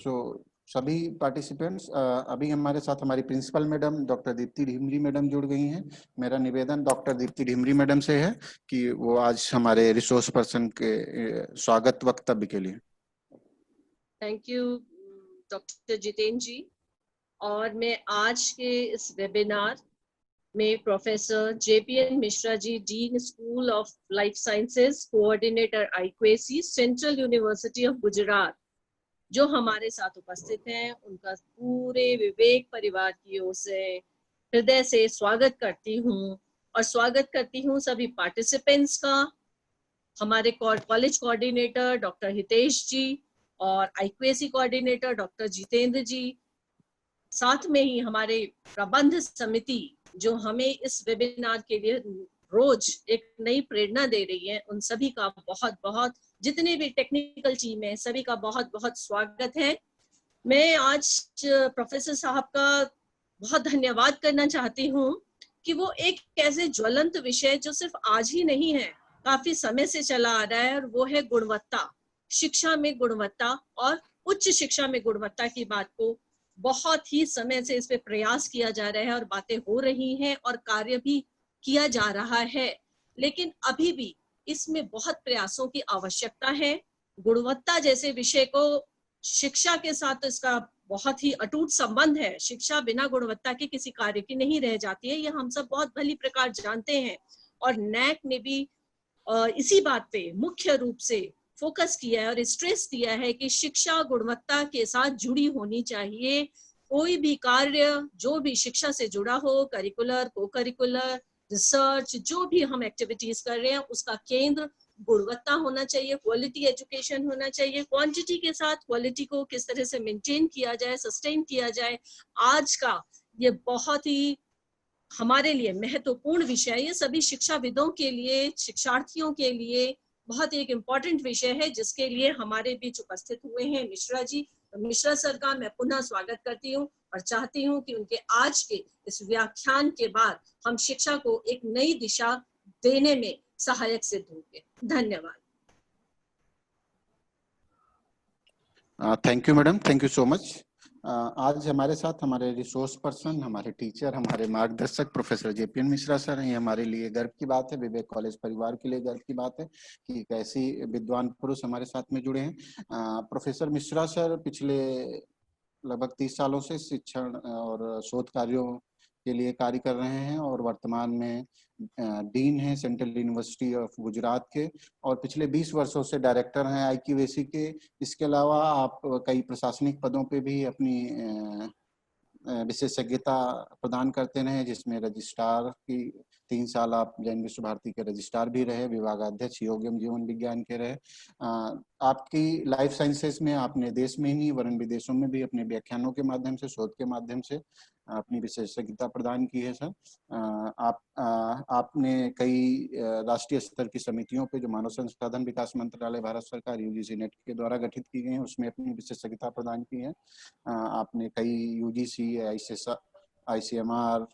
सभी पार्टिसिपेंट्स, अभी हमारे साथ हमारी principal madam doctor Deepti Dhimri madam जुड़ गई हैं। मेरा निवेदन डॉक्टर दीप्ति ढिमरी मैडम से है कि वो आज हमारे रिसोर्स पर्सन के स्वागत वक्तव्य के लिए। Thank you doctor Jitendra ji. और मैं आज के इस वेबिनार में professor JPN Mishra ji, dean school of life sciences, coordinator IQAC, central university of Gujarat, जो हमारे साथ उपस्थित हैं, उनका पूरे विवेक परिवार की ओर से हृदय से स्वागत करती हूँ। और स्वागत करती हूँ सभी पार्टिसिपेंट्स का, हमारे कॉलेज कोऑर्डिनेटर डॉक्टर हितेश जी और IQAC कोऑर्डिनेटर डॉक्टर जितेंद्र जी, साथ में ही हमारे प्रबंध समिति जो हमें इस वेबिनार के लिए रोज एक नई प्रेरणा दे रही है, उन सभी का बहुत बहुत, जितने भी टेक्निकल टीम है सभी का बहुत बहुत स्वागत है। मैं आज प्रोफेसर साहब का बहुत धन्यवाद करना चाहती हूँ कि वो एक ऐसे ज्वलंत विषय जो सिर्फ आज ही नहीं है, काफी समय से चला आ रहा है, और वो है गुणवत्ता, शिक्षा में गुणवत्ता और उच्च शिक्षा में गुणवत्ता की बात को बहुत ही समय से इस पे प्रयास किया जा रहा है और बातें हो रही हैं और कार्य भी किया जा रहा है, लेकिन अभी भी इसमें बहुत प्रयासों की आवश्यकता है। गुणवत्ता जैसे विषय को, शिक्षा के साथ तो इसका बहुत ही अटूट संबंध है। शिक्षा बिना गुणवत्ता के किसी कार्य की नहीं रह जाती है, ये हम सब बहुत भली प्रकार जानते हैं। और NAAC ने भी इसी बात पे मुख्य रूप से फोकस किया है और स्ट्रेस दिया है कि शिक्षा गुणवत्ता के साथ जुड़ी होनी चाहिए। कोई भी कार्य जो भी शिक्षा से जुड़ा हो, करिकुलर, को करिकुलर, रिसर्च, जो भी हम एक्टिविटीज कर रहे हैं, उसका केंद्र गुणवत्ता होना चाहिए, क्वालिटी एजुकेशन होना चाहिए। क्वांटिटी के साथ क्वालिटी को किस तरह से मेंटेन किया जाए, सस्टेन किया जाए, आज का ये बहुत ही हमारे लिए महत्वपूर्ण विषय है। ये सभी शिक्षाविदों के लिए, शिक्षार्थियों के लिए बहुत एक इम्पोर्टेंट विषय है, जिसके लिए हमारे बीच उपस्थित हुए हैं मिश्रा जी। मिश्रा सर का मैं पुनः स्वागत करती हूँ और चाहती हूँ कि उनके आज के इस व्याख्यान के बाद हम शिक्षा को एक नई दिशा देने में सहायक सिद्ध होंगे। धन्यवाद। Thank you madam, thank you so much. आज हमारे साथ हमारे रिसोर्स पर्सन, हमारे टीचर, हमारे मार्गदर्शक प्रोफेसर JPN मिश्रा सर हैं। ये हमारे लिए गर्व की बात है, विवेक कॉलेज परिवार के लिए गर्व की बात है कि एक ऐसी विद्वान पुरुष हमारे साथ में जुड़े हैं। प्रोफेसर मिश्रा सर पिछले लगभग 30 सालों से शिक्षण और शोध कार्यों के लिए कार्य कर रहे हैं और वर्तमान में डीन हैं सेंट्रल यूनिवर्सिटी ऑफ गुजरात के, और पिछले 20 वर्षों से डायरेक्टर हैं IQAC के। इसके अलावा आप कई प्रशासनिक पदों पे भी अपनी विशेषज्ञता प्रदान करते रहे, जिसमें रजिस्ट्रार की 3 साल आप जैन विश्व भारती के रजिस्ट्रार भी रहे, विभागाध्यक्ष योग एवं जीवन विज्ञान के रहे। आपकी लाइफ साइंसेस में आपने देश में ही नहीं वरन विदेशों में भी अपने व्याख्यानों के माध्यम से, शोध के माध्यम से अपनी विशेषज्ञता प्रदान की है सर। आपने कई राष्ट्रीय स्तर की समितियों पे जो मानव संसाधन विकास मंत्रालय भारत सरकार UGC नेट के द्वारा गठित की गई है, उसमें अपनी विशेषज्ञता प्रदान की है। आपने कई UGC, ICMR,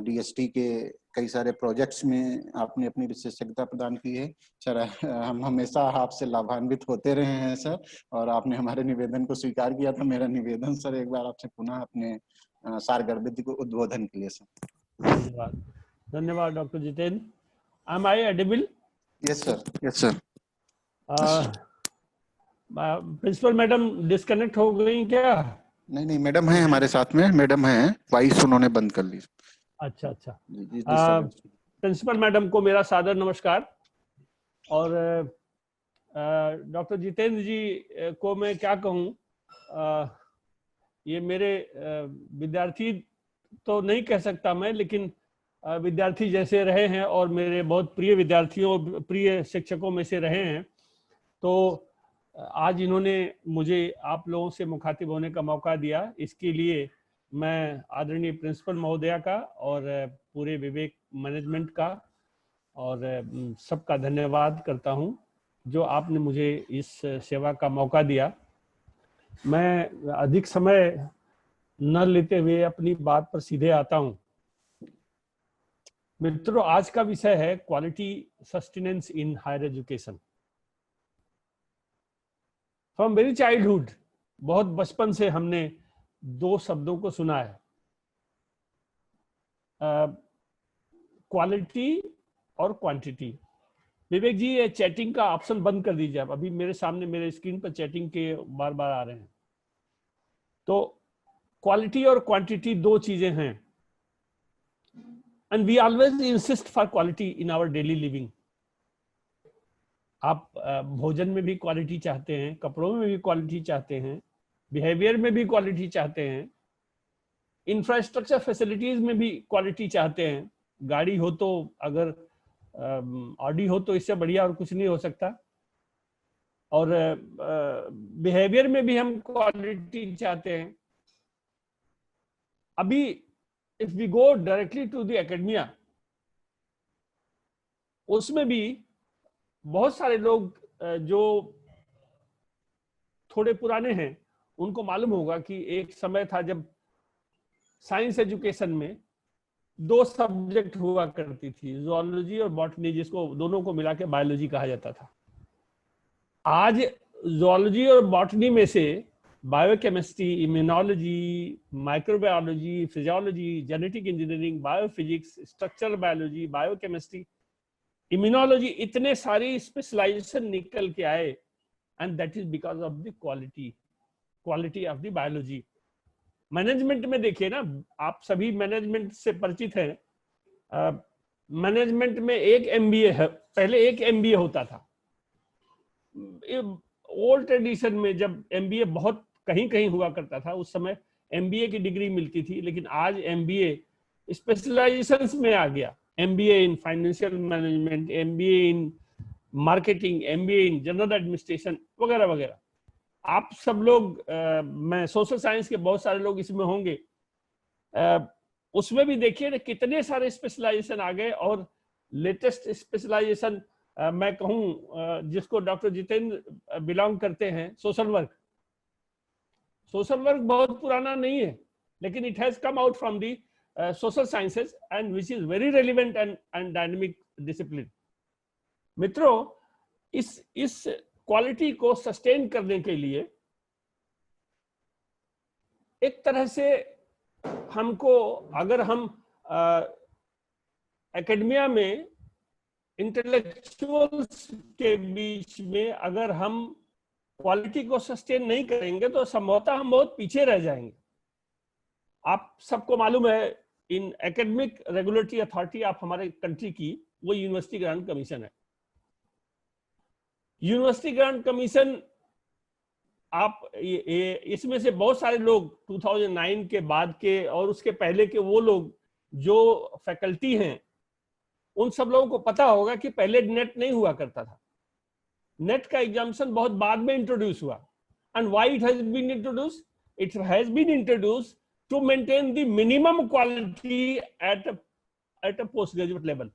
DST के कई सारे प्रोजेक्ट्स में आपने अपनी विशेषज्ञता प्रदान की है सर। हम हमेशा आपसे लाभान्वित होते रहे हैं सर, और आपने हमारे निवेदन को स्वीकार किया था। मेरा निवेदन सर एक बार आपसे पुनः अपने सारगर्भित को उद्बोधन के लिए सर। धन्यवाद, धन्यवाद doctor Jitendra. Am I audible? Yes sir, yes sir. Principal madam disconnect हो गई क्या? नहीं, मैडम है हमारे साथ में, मैडम है, वॉइस उन्होंने बंद कर ली। अच्छा अच्छा। प्रिंसिपल मैडम को मेरा सादर नमस्कार। और डॉक्टर जितेंद्र जी को मैं क्या कहूँ, ये मेरे विद्यार्थी तो नहीं कह सकता मैं, लेकिन विद्यार्थी जैसे रहे हैं और मेरे बहुत प्रिय विद्यार्थियों, प्रिय शिक्षकों में से रहे हैं। तो आज इन्होंने मुझे आप लोगों से मुखातिब होने का मौका दिया, इसके लिए मैं आदरणीय प्रिंसिपल महोदया का और पूरे विवेक मैनेजमेंट का और सबका धन्यवाद करता हूं, जो आपने मुझे इस सेवा का मौका दिया। मैं अधिक समय न लेते हुए अपनी बात पर सीधे आता हूं। मित्रों, आज का विषय है quality sustenance in higher education. From very childhood बहुत बचपन से हमने दो शब्दों को सुना है, क्वालिटी और क्वांटिटी। विवेक जी, ये चैटिंग का ऑप्शन बंद कर दीजिए आप, अभी मेरे सामने मेरे स्क्रीन पर चैटिंग के बार बार आ रहे हैं। तो क्वालिटी और क्वांटिटी दो चीजें हैं, and we always insist for quality in our daily living. आप भोजन में भी क्वालिटी चाहते हैं, कपड़ों में भी क्वालिटी चाहते हैं, बिहेवियर में भी क्वालिटी चाहते हैं, इंफ्रास्ट्रक्चर फैसिलिटीज में भी क्वालिटी चाहते हैं। गाड़ी हो तो, अगर ऑडी हो तो इससे बढ़िया और कुछ नहीं हो सकता। और बिहेवियर में भी हम क्वालिटी चाहते हैं। अभी if we go directly to the academia, उसमें भी बहुत सारे लोग जो थोड़े पुराने हैं उनको मालूम होगा कि एक समय था जब साइंस एजुकेशन में दो सब्जेक्ट हुआ करती थी, ज़ूलॉजी और बॉटनी, जिसको दोनों को मिला के बायोलॉजी कहा जाता था। आज ज़ूलॉजी और बॉटनी में से biochemistry, immunology, microbiology, physiology, genetic engineering, biophysics, structural biology, biochemistry, immunology, इतने सारी स्पेशलाइजेशन निकल के आए, and that is because of the quality of the biology. Management में देखिए ना, आप सभी मैनेजमेंट से परिचित हैं। मैनेजमेंट में एक एमबीए है, पहले एक एमबीए होता था। ओल्ड ट्रेडिशन में जब एमबीए बहुत कहीं कहीं हुआ करता था, उस समय एमबीए की डिग्री मिलती थी, लेकिन आज एमबीए स्पेशलाइजेशंस में आ गया। MBA in financial management, MBA in marketing, MBA in general administration वगैरह वगैरह। आप सब लोग, मैं सोशल साइंस के बहुत सारे लोग इसमें होंगे, उसमें भी देखिए ना कितने सारे स्पेशलाइजेशन आ गए। और लेटेस्ट स्पेशलाइजेशन मैं कहूँ जिसको डॉक्टर जितेंद्र बिलोंग करते हैं, सोशल वर्क। सोशल वर्क बहुत पुराना नहीं है, लेकिन it has come out from the social sciences and which is very relevant and dynamic discipline. मित्रों, इस क्वालिटी को सस्टेन करने के लिए एक तरह से हमको, अगर हम एकेडमिया में इंटेलेक्चुअल्स के बीच में अगर हम क्वालिटी को सस्टेन नहीं करेंगे तो संभवतः हम बहुत पीछे रह जाएंगे। आप सबको मालूम है, इन एकेडमिक रेगुलेटरी अथॉरिटी ऑफ हमारे कंट्री की वो यूनिवर्सिटी ग्रांट कमीशन है। यूनिवर्सिटी ग्रांट कमीशन, आप इसमें से बहुत सारे लोग 2009 के बाद के और उसके पहले के वो लोग जो फैकल्टी हैं, उन सब लोगों को पता होगा कि पहले नेट नहीं हुआ करता था। नेट का एग्जामिनेशन बहुत बाद में इंट्रोड्यूस हुआ। And why it has been introduce? It has been introduce to maintain the minimum quality at a post graduate level.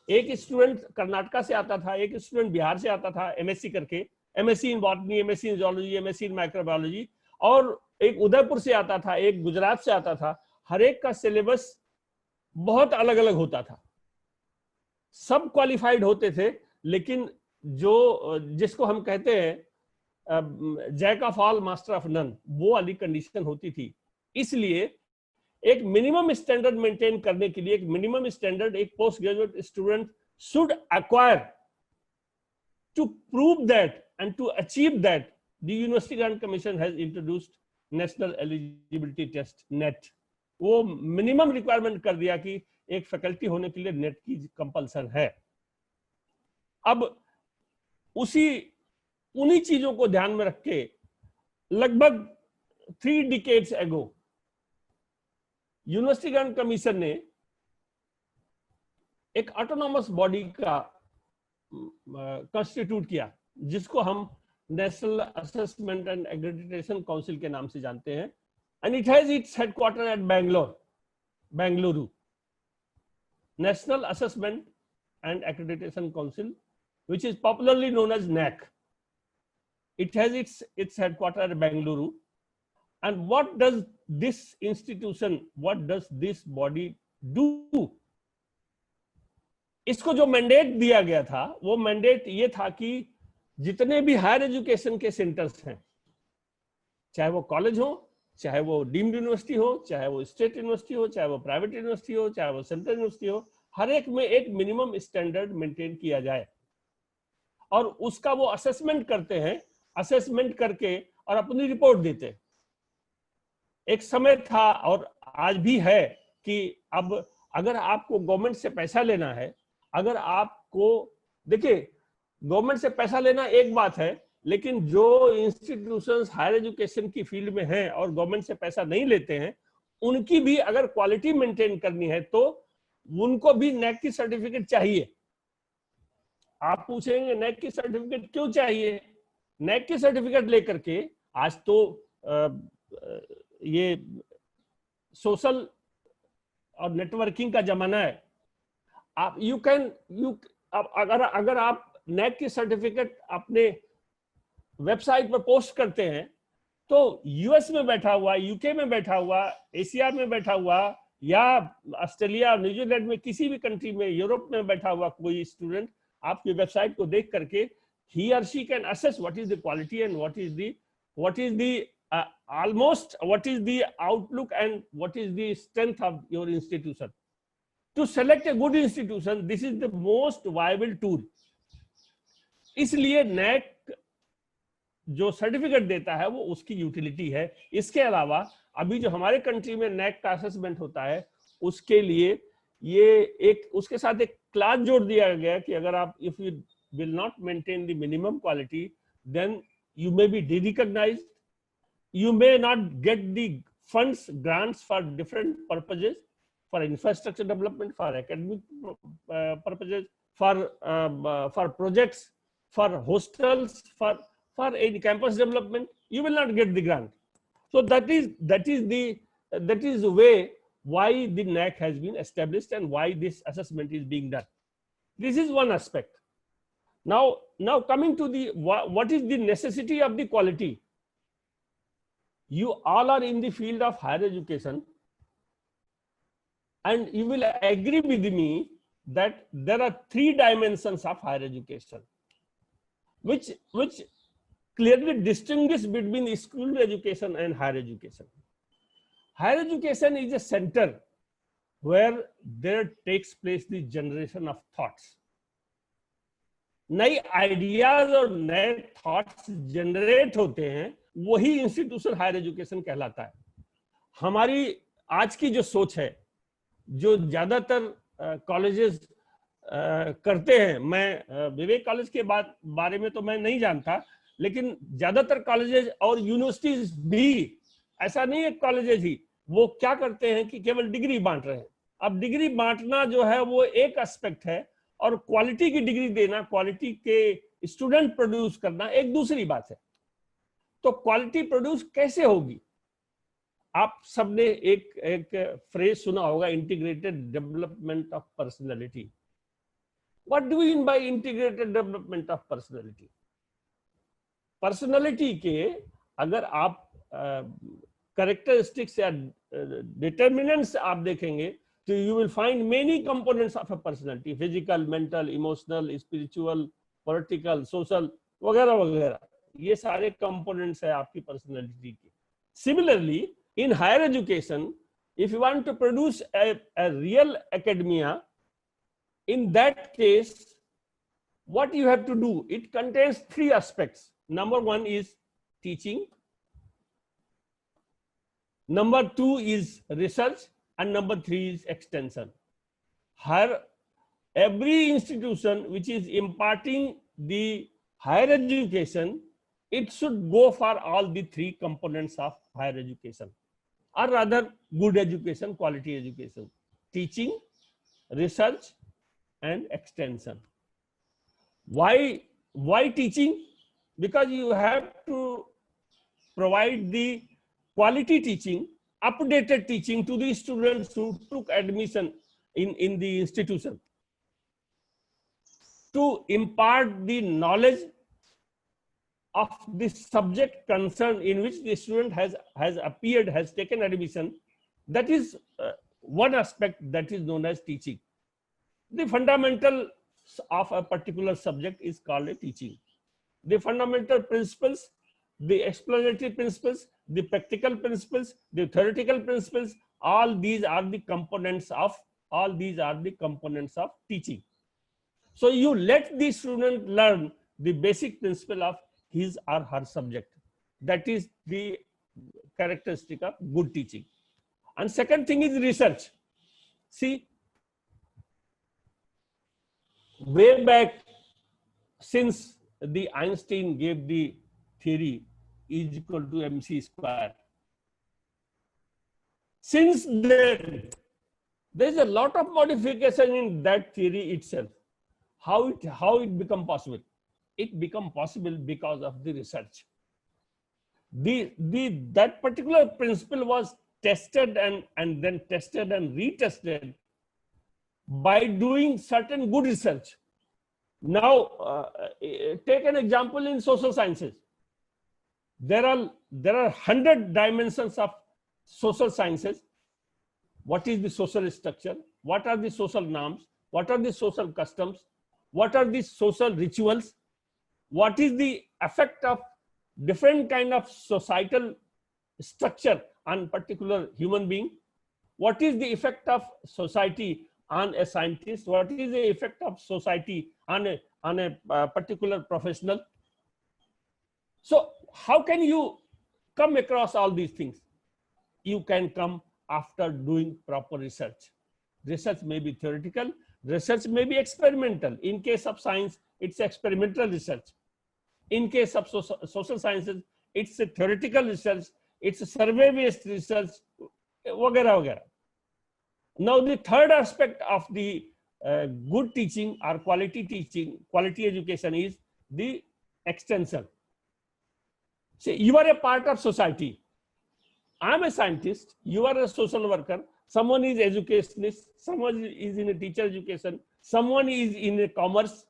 एक स्टूडेंट कर्नाटका से आता था, एक स्टूडेंट बिहार से आता था एमएससी करके, MSc in botany, MSc in zoology, MSc in microbiology, और एक उदयपुर से आता था, एक गुजरात से आता था। हर एक का सिलेबस बहुत अलग अलग होता था। सब क्वालिफाइड होते थे, लेकिन जिसको हम कहते हैं jack of all master of none, वो वाली कंडीशन होती थी। इसलिए एक मिनिमम स्टैंडर्ड मेंटेन करने के लिए, एक मिनिमम स्टैंडर्ड एक post graduate student should acquire to prove that and to achieve that. The university grant commission has introduced national eligibility test, NET. वो मिनिमम रिक्वायरमेंट कर दिया कि एक फैकल्टी होने के लिए नेट की कंपल्सन है। अब उन्हीं चीजों को ध्यान में रख के लगभग 3 डिकेड्स एगो यूनिवर्सिटी ग्रांट कमीशन ने एक ऑटोनॉमस बॉडी का कंस्टिट्यूट किया, जिसको हम national assessment and accreditation council के नाम से जानते हैं। And it has its headquarter at Bengaluru. National assessment and accreditation council, which is popularly known as NAC. It has its headquarters at Bengaluru. And what does this institution, what does this body do? इसको जो mandate दिया गया था, वो mandate ये था कि जितने भी हायर एजुकेशन के सेंटर्स हैं, चाहे वो कॉलेज हो, चाहे वो डीम्ड यूनिवर्सिटी हो, चाहे वो स्टेट यूनिवर्सिटी हो, चाहे वो प्राइवेट यूनिवर्सिटी हो, चाहे वो सेंट्रल यूनिवर्सिटी हो, हर एक में एक मिनिमम स्टैंडर्ड मेंटेन किया जाए और उसका वो असेसमेंट करते हैं, असेसमेंट करके और अपनी रिपोर्ट देते। एक समय था और आज भी है कि अब अगर आपको गवर्नमेंट से पैसा लेना है, अगर आपको, देखिए गवर्नमेंट से पैसा लेना एक बात है, लेकिन जो इंस्टीट्यूशंस हायर एजुकेशन की फील्ड में हैं और गवर्नमेंट से पैसा नहीं लेते हैं, उनकी भी अगर क्वालिटी मेंटेन करनी है तो उनको भी नैक की सर्टिफिकेट चाहिए। आप पूछेंगे नैक की सर्टिफिकेट क्यों चाहिए? नैक की सर्टिफिकेट लेकर के आज तो ये सोशल और नेटवर्किंग का जमाना है। आप अगर आप नैक की सर्टिफिकेट अपने वेबसाइट पर पोस्ट करते हैं तो यूएस में बैठा हुआ, यूके में बैठा हुआ, एशिया में बैठा हुआ या ऑस्ट्रेलिया, न्यूजीलैंड में किसी भी कंट्री में, यूरोप में बैठा हुआ कोई स्टूडेंट आपकी वेबसाइट को देख करके he or she can assess what is the quality and what is the almost what is the outlook and what is the strength of your institution. To select a good institution, this is the most viable tool. इसलिए NAAC जो certificate देता है वो उसकी utility है। इसके अलावा अभी जो हमारे कंट्री में नैक का असेसमेंट होता है उसके लिए ये एक उसके साथ एक क्लास जोड़ दिया गया कि अगर आप if you will not maintain the minimum quality, then you may be de-recognized, you may not get the funds, grants for different purposes, for infrastructure development, for academic purposes, for projects, for hostels, for any campus development, you will not get the grant. So that is the way why the NAC has been established and why this assessment is being done. This is one aspect. Now coming to the what is the necessity of the quality. You all are in the field of higher education and you will agree with me that there are three dimensions of higher education which clearly distinguish between school education and higher education. Higher education is a center where there takes place the generation of thoughts. नई ideas और नए thoughts generate होते हैं, वही institution higher education कहलाता है। हमारी आज की जो सोच है, जो ज्यादातर कॉलेजेस करते हैं, मैं विवेक कॉलेज के बारे में तो मैं नहीं जानता, लेकिन ज्यादातर कॉलेजेस और यूनिवर्सिटीज भी, ऐसा नहीं है कॉलेजेस ही, वो क्या करते हैं कि केवल डिग्री बांट रहे हैं। अब डिग्री बांटना जो है वो एक एस्पेक्ट है और क्वालिटी की डिग्री देना, क्वालिटी के स्टूडेंट प्रोड्यूस करना एक दूसरी बात है। तो क्वालिटी प्रोड्यूस कैसे होगी? आप सबने एक फ्रेज सुना होगा, integrated development of personality. What do mean by integrated development of personality? Personality के अगर आप कैरेक्टरिस्टिक्स या डिटर्मिनेंट्स आप देखेंगे तो you will find many components of a personality, physical, mental, emotional, spiritual, political, social, वगैरह वगैरह, ये सारे components है आपकी personality की। Similarly, in higher education, if you want to produce a real academia, in that case, what you have to do? It contains three aspects. Number one is teaching. Number two is research. And number three is extension. Every institution which is imparting the higher education, it should go for all the three components of higher education, or rather good education, quality education: teaching, research, and extension. Why teaching? Because you have to provide the quality teaching, updated teaching to the students who took admission in the institution, to impart the knowledge of the subject concerned in which the student has appeared, has taken admission. That is one aspect that is known as teaching. The fundamentals of a particular subject is called a teaching. The fundamental principles, the explanatory principles, the practical principles, the theoretical principles, all these are the components of teaching. So you let the student learn the basic principle of his or her subject. That is the characteristic of good teaching. And second thing is research. See, way back, since the Einstein gave the theory E is equal to mc square, since then there is a lot of modification in that theory itself. How it become possible? It become possible because of the research. That particular principle was tested and then tested and retested by doing certain good research. Now, take an example in social sciences. There are 100 dimensions of social sciences. What is the social structure? What are the social norms? What are the social customs? What are the social rituals? What is the effect of different kind of societal structure on particular human being? What is the effect of society on a scientist? What is the effect of society on a particular professional? So how can you come across all these things? You can come after doing proper research. Research may be theoretical, research may be experimental. In case of science, it's experimental research. In case of social sciences, it's a theoretical research, it's a survey-based research, वगैरह वगैरह. Now the third aspect of the good teaching or quality teaching, quality education is the extension. See, you are a part of society. I am a scientist, you are a social worker, someone is educationist, someone is in a teacher education, someone is in a commerce.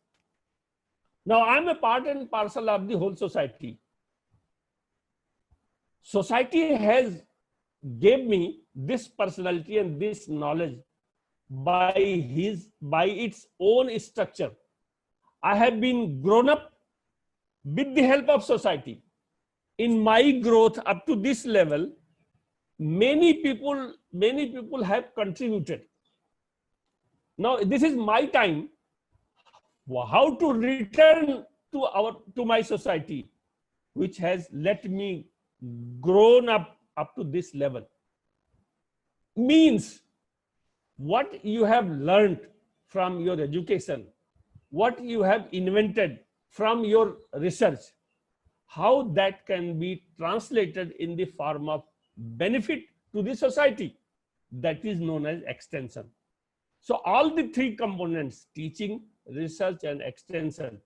Now I am a part and parcel of the whole society. Society has gave me this personality and this knowledge by its own structure. I have been grown up with the help of society. In my growth up to this level, many people have contributed. Now this is my time. How to return to my society, which has let me grown up to this level, means what you have learned from your education, what you have invented from your research, how that can be translated in the form of benefit to the society. That is known as extension. So all the three components, teaching, research and extension,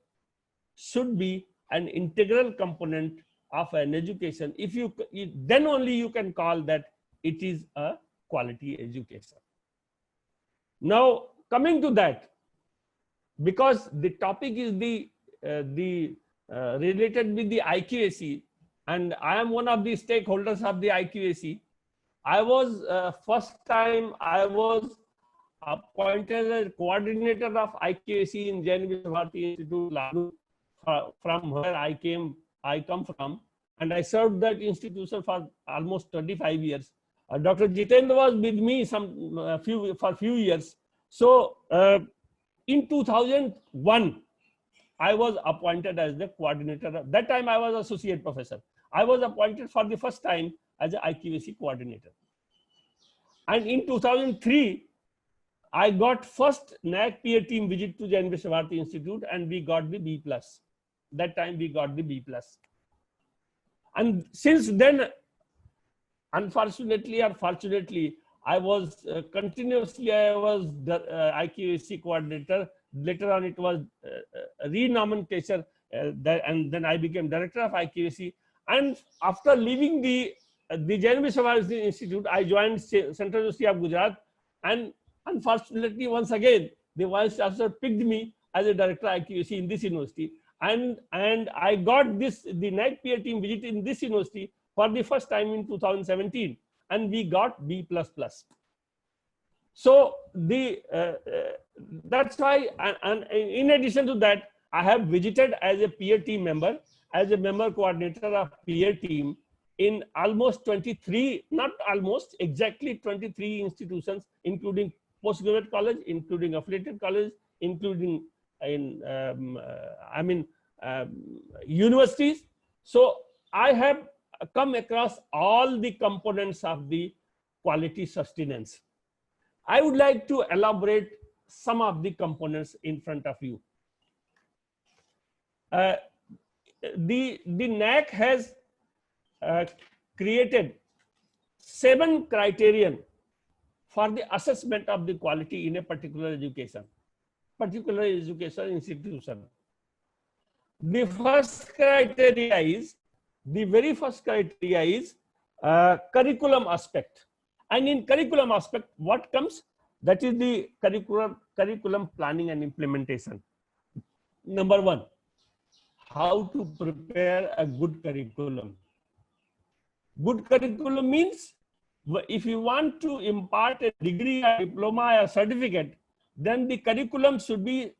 should be an integral component of an education. Then only you can call that it is a quality education. Now coming to that, because the topic is related with the IQAC, and I am one of the stakeholders of the IQAC. I was first time I was appointed as coordinator of IQAC in Jain Viswabharati Institute, Ladu, from where I come from, and I served that institution for almost 25 years. Dr. Jitendra was with me for few years. So in 2001, I was appointed as the coordinator. That time I was associate professor. I was appointed for the first time as an IQAC coordinator. And in 2003, I got first NAAC peer team visit to Jain Viswabharati Institute, and we got the B+. That time we got the B+. And since then, unfortunately or fortunately, I was continuously, I was the IQAC coordinator. Later on, it was re-nomenclature, and then I became director of IQAC. And after leaving the Jain Viswabharati Institute, I joined Central University of Gujarat, and unfortunately, once again, the vice chancellor picked me as a director of IQAC in this university, and I got the NAAC peer team visit in this university for the first time in 2017, and we got B++. So that's why, and in addition to that, I have visited as a peer team member, as a member coordinator of peer team in almost 23, not almost, exactly 23 institutions, including postgraduate college, including affiliated college, including in universities. So I have come across all the components of the quality sustenance. I would like to elaborate some of the components in front of you. The NAAC has created 7 criterion for the assessment of the quality in a particular education institution. The first criteria is, the very first criteria is curriculum aspect. And in curriculum aspect, what comes? That is the curriculum planning and implementation. Number 1, how to prepare a good curriculum. Good curriculum means, if you want to impart a degree, a diploma, or certificate, then the curriculum should be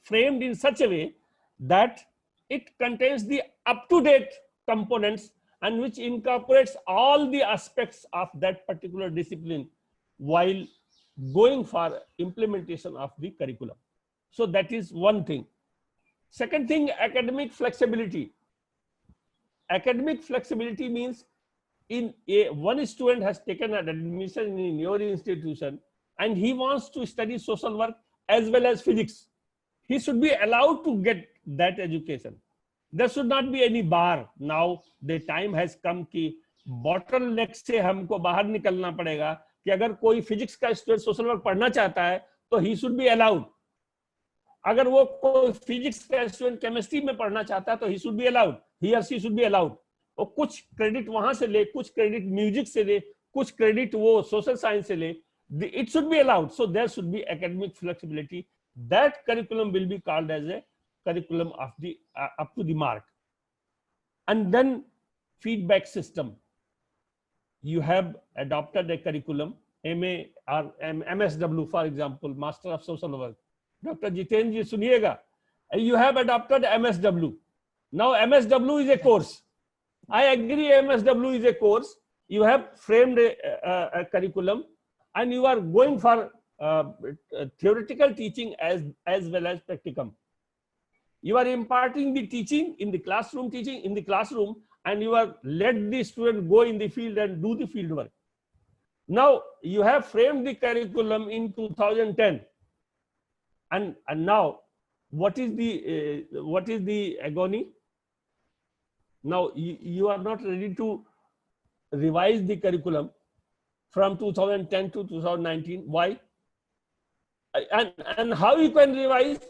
framed in such a way that it contains the up-to-date components and which incorporates all the aspects of that particular discipline while going for implementation of the curriculum. So that is one thing. Second thing, academic flexibility. Academic flexibility means, one student has taken an admission in your institution and he wants to study social work as well as physics. He should be allowed to get that education. There should not be any bar. Now the time has come कि bottleneck से हमको बाहर निकलना पड़ेगा कि अगर कोई physics का स्टूडेंट सोशल वर्क पढ़ना चाहता है तो he should be allowed. अगर वो कोई फिजिक्स का स्टूडेंट केमिस्ट्री में पढ़ना चाहता है तो he should be allowed. He or she should be allowed. और कुछ क्रेडिट वहां से ले, कुछ क्रेडिट म्यूजिक से ले, कुछ क्रेडिट वो सोशल साइंस से ले. It should be allowed. So there should be academic flexibility. That curriculum will be called as a curriculum of the up to the mark. And then feedback system. You have adopted a curriculum, MA or MSW, for example, Master of Social Work. Dr. Jiten ji suniega. You have adopted MSW. Now MSW is a course. I agree, MSW is a course. You have framed a curriculum and you are going for theoretical teaching as well as practicum. You are imparting the teaching in the classroom, and you are let the student go in the field and do the field work. Now you have framed the curriculum in 2010, and now what is the agony? Now you are not ready to revise the curriculum from 2010 to 2019. Why? And how you can revise?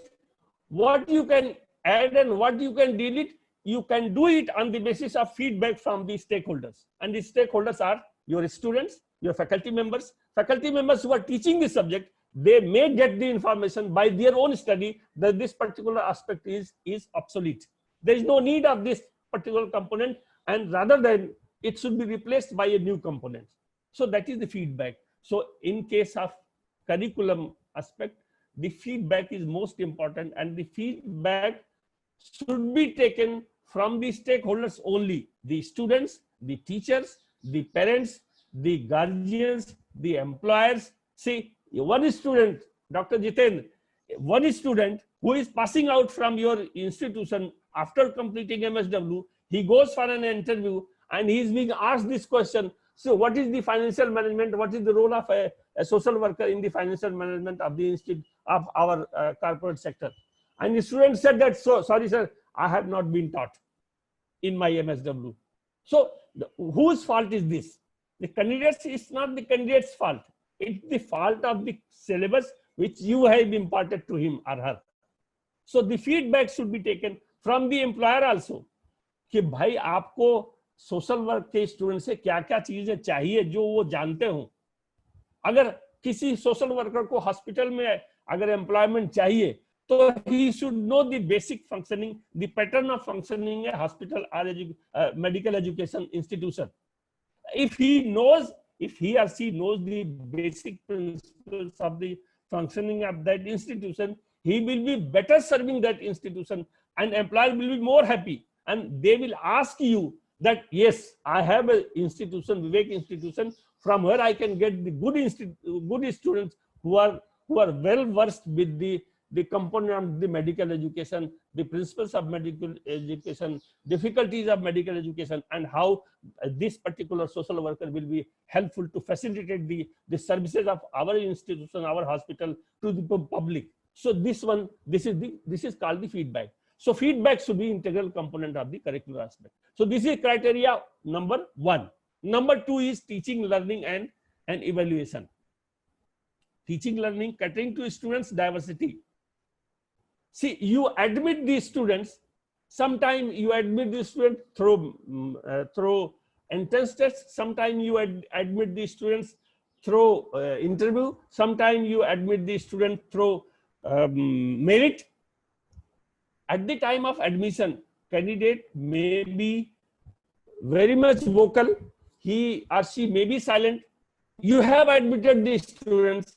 What you can add and what you can delete, you can do it on the basis of feedback from the stakeholders. And the stakeholders are your students, your faculty members who are teaching the subject. They may get the information by their own study that this particular aspect is obsolete. There is no need of this particular component, and rather than it should be replaced by a new component. So that is the feedback. So in case of curriculum aspect, the feedback is most important, and the feedback should be taken from the stakeholders only: the students, the teachers, the parents, the guardians, the employers. See, one student, Dr. Jiten, one student who is passing out from your institution after completing MSW, he goes for an interview and he is being asked this question. So what is the financial management? What is the role of a social worker in the financial management of the institute of our corporate sector? And the student said that, so sorry sir, I have not been taught in my MSW. So whose fault is this? The candidates is not the candidate's fault. It's the fault of the syllabus which you have imparted to him or her. So the feedback should be taken from the employer also. कि भाई आपको social work के student से क्या क्या चीजें चाहिए जो वो जानते हो. अगर किसी सोशल वर्कर को हॉस्पिटल में अगर एम्प्लॉयमेंट चाहिए तो he should know the basic functioning, the pattern of functioning a hospital or medical education institution. If he or she knows the basic principles of the functioning of that institution, he will be better serving that institution, and employer will be more happy, and they will ask you that yes, I have an institution, Vivek Institution, from where I can get the good students who are well versed with the component of the medical education, the principles of medical education, difficulties of medical education, and how this particular social worker will be helpful to facilitate the services of our institution, our hospital to the public. So this is called the feedback. So feedback should be integral component of the curricular aspect. So this is criteria number 1. Number 2 is teaching, learning, and evaluation. Teaching, learning, catering to students' diversity. See, you admit these students. Sometimes you admit the student through entrance test. Sometimes you admit the students through interview. Sometimes you admit the student through merit. At the time of admission, candidate may be very much vocal. He or she may be silent. You have admitted the students,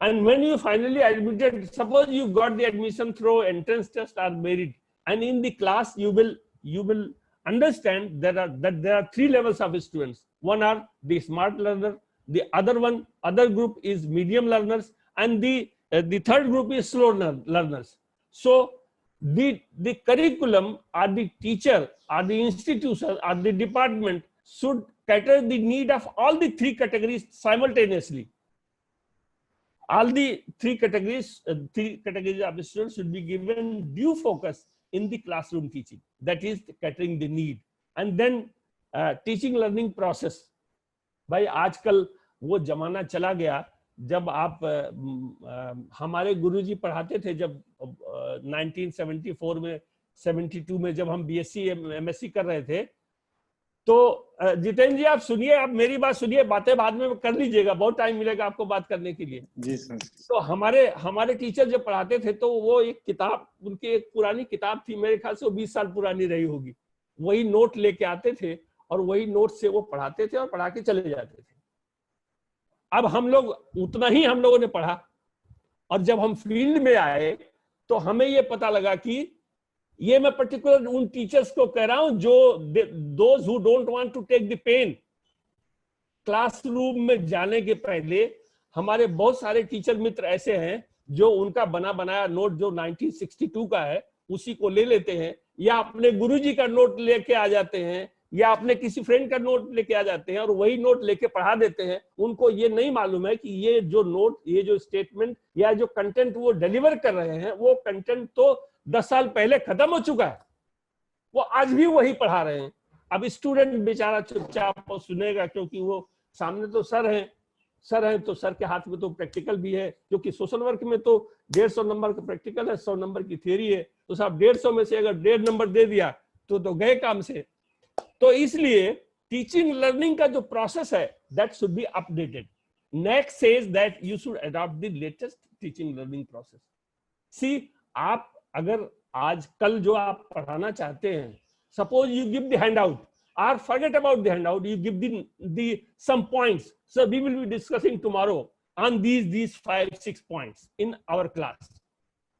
and when you finally admitted, suppose you got the admission through entrance test or merit, and in the class you will understand that there are 3 levels of students. One are the smart learner, the other group is medium learners, and the third group is slow learners. So the curriculum or the teacher or the institution or the department should cater the need of all the 3 categories simultaneously. All the 3 categories of the students should be given due focus in the classroom teaching. That is catering the need. And then teaching learning process. भाई आजकल वो जमाना चला गया जब आप हमारे गुरुजी पढ़ाते थे, जब 1974 में 72 में जब हम बीएससी एमएससी कर रहे थे, तो जितेंद्र जी आप सुनिए, आप मेरी बात सुनिए, बातें बाद में कर लीजिएगा, बहुत टाइम मिलेगा आपको बात करने के लिए। जी सर। तो हमारे टीचर जब पढ़ाते थे तो वो एक किताब, उनकी एक पुरानी किताब थी, मेरे ख्याल से वो 20 साल पुरानी रही होगी, वही नोट लेके आते थे और वही नोट से वो पढ़ाते थे और पढ़ा के चले जाते थे। अब हम लोग उतना ही हम लोगों ने पढ़ा, और जब हम फील्ड में आए तो हमें ये पता लगा कि ये मैं पर्टिकुलर उन टीचर्स को कह रहा हूं जो those who don't want to take the pain. Classroom में जाने के पहले हमारे बहुत सारे टीचर मित्र ऐसे हैं जो उनका बना बनाया नोट जो 1962 का है उसी को ले लेते हैं, या अपने गुरुजी का नोट लेके आ जाते हैं, या अपने किसी फ्रेंड का नोट लेके आ जाते हैं और वही नोट लेके पढ़ा देते हैं। उनको ये नहीं मालूम है कि ये जो नोट, ये जो स्टेटमेंट या जो कंटेंट वो डिलीवर कर रहे हैं, वो कंटेंट तो 10 साल पहले खत्म हो चुका है, वो आज भी वही पढ़ा रहे हैं। अब स्टूडेंट बेचारा चुपचाप सुनेगा, क्योंकि वो सामने तो सर हैं तो सर के हाथ में तो प्रैक्टिकल भी है, क्योंकि सोशल वर्क में तो 150 नंबर का प्रैक्टिकल है, 100 नंबर की थ्योरी है, तो साहब 150 में से अगर 1.5 नंबर दे दिया तो गए काम से। तो इसलिए टीचिंग लर्निंग का जो प्रोसेस है that should be updated. Next says that you should adopt the latest teaching learning process. See, आप अगर आज कल जो आप पढ़ाना चाहते हैं, suppose you give the handout or forget about the handout, you give the some points. So we will be discussing tomorrow on these 5-6 points in our class.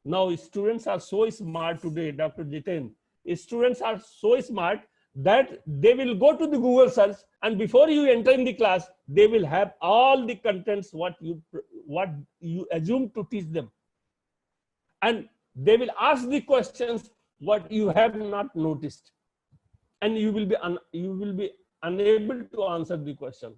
Now students are so smart today, Dr. Jiten. Students are so smart that they will go to the Google search, and before you enter in the class, they will have all the contents what you assume to teach them, and they will ask the questions what you have not noticed. And you will be unable to answer the question.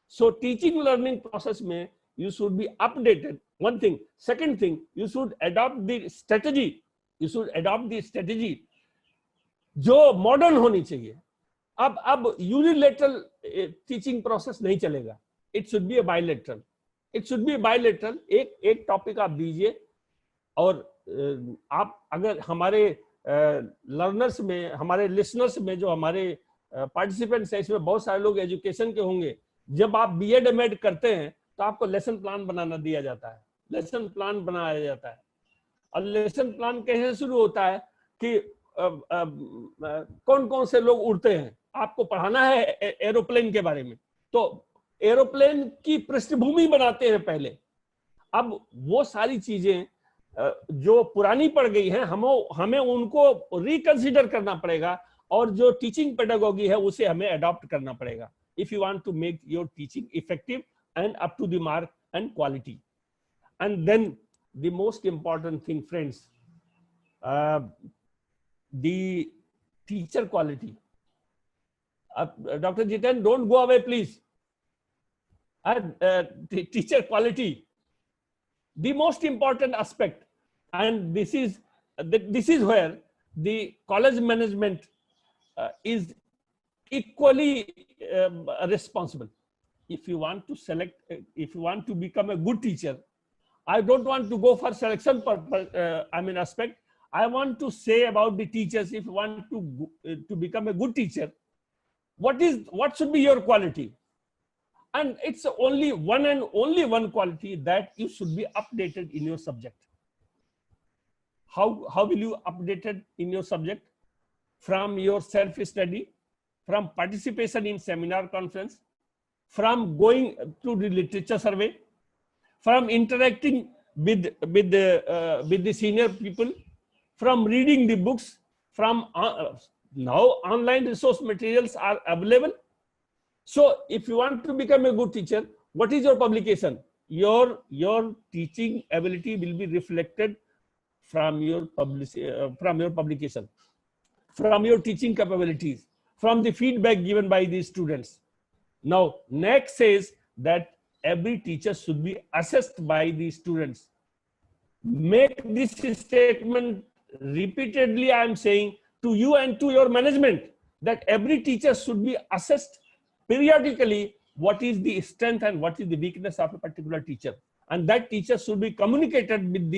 So teaching learning process में you should be updated. One thing. Second thing, you should adopt the strategy. You should adopt the strategy जो modern होनी चाहिए. अब unilateral teaching process नहीं चलेगा. It should be bilateral. एक topic आप दीजिए, और आप अगर हमारे लर्नर्स में, हमारे लिसनर्स में जो हमारे पार्टिसिपेंट्स हैं, इसमें बहुत सारे लोग एजुकेशन के होंगे. जब आप बीएड एमएड करते हैं तो आपको लेसन प्लान बनाना दिया जाता है, लेसन प्लान बनाया जाता है. और लेसन प्लान कैसे शुरू होता है कि कौन कौन से लोग उड़ते हैं, आपको पढ़ाना है एरोप्लेन के बारे में, तो एरोप्लेन की पृष्ठभूमि बनाते हैं पहले. अब वो सारी चीजें जो पुरानी पड़ गई हैं, हमें उनको रिकंसिडर करना पड़ेगा और जो टीचिंग पेडागोगी है उसे हमें अडॉप्ट करना पड़ेगा if you want to make your teaching effective and up to the mark and quality. And then the most important thing, friends, the teacher quality. Dr. Jiten, don't go away, please. Teacher quality, the most important aspect, and this is where the college management is equally responsible. If you want to select, if you want to become a good teacher, I don't want to go for selection aspect. I want to say about the teachers. If you want to become a good teacher, what should be your quality? And it's only one and only one quality, that you should be updated in your subject. How will you update it in your subject? From your self-study, from participation in seminar conference, from going to the literature survey, from interacting with the senior people, from reading the books, from now online resource materials are available. So if you want to become a good teacher, what is your publication? Your teaching ability will be reflected from your publication, from your teaching capabilities, from the feedback given by the students. Now, next says that every teacher should be assessed by the students. Make this statement repeatedly, I am saying to you and to your management, that every teacher should be assessed periodically what is the strength and what is the weakness of a particular teacher, and that teacher should be communicated with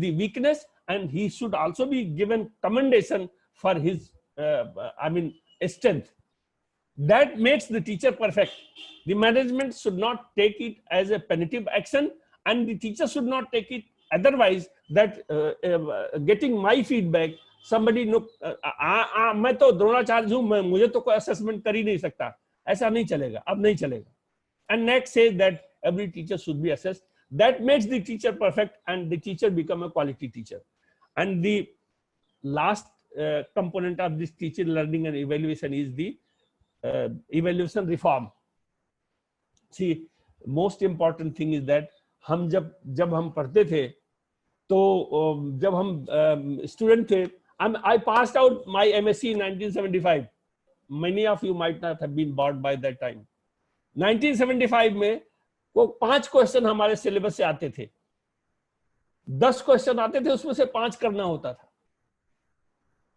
the weakness, and he should also be given commendation for his strength. That makes the teacher perfect. The management should not take it as a punitive action, and the teacher should not take it otherwise, that getting my feedback, somebody मैं तो द्रोणाचार्य हूं, मुझे तो कोई assessment कर ही नहीं सकता, ऐसा नहीं चलेगा, अब नहीं चलेगा. And next says that every teacher should be assessed. That makes the teacher perfect, and the teacher become a quality teacher. And the last component of this teaching, learning and evaluation is the evaluation reform. See, most important thing is that हम जब हम पढ़ते थे, तो जब हम student थे, I passed out my MSc in 1975. Many of you might not have been born by that time. 1975 में वो 5 क्वेश्चन हमारे सिलेबस से आते थे. 10 क्वेश्चन आते थे, उसमें से 5 करना होता था.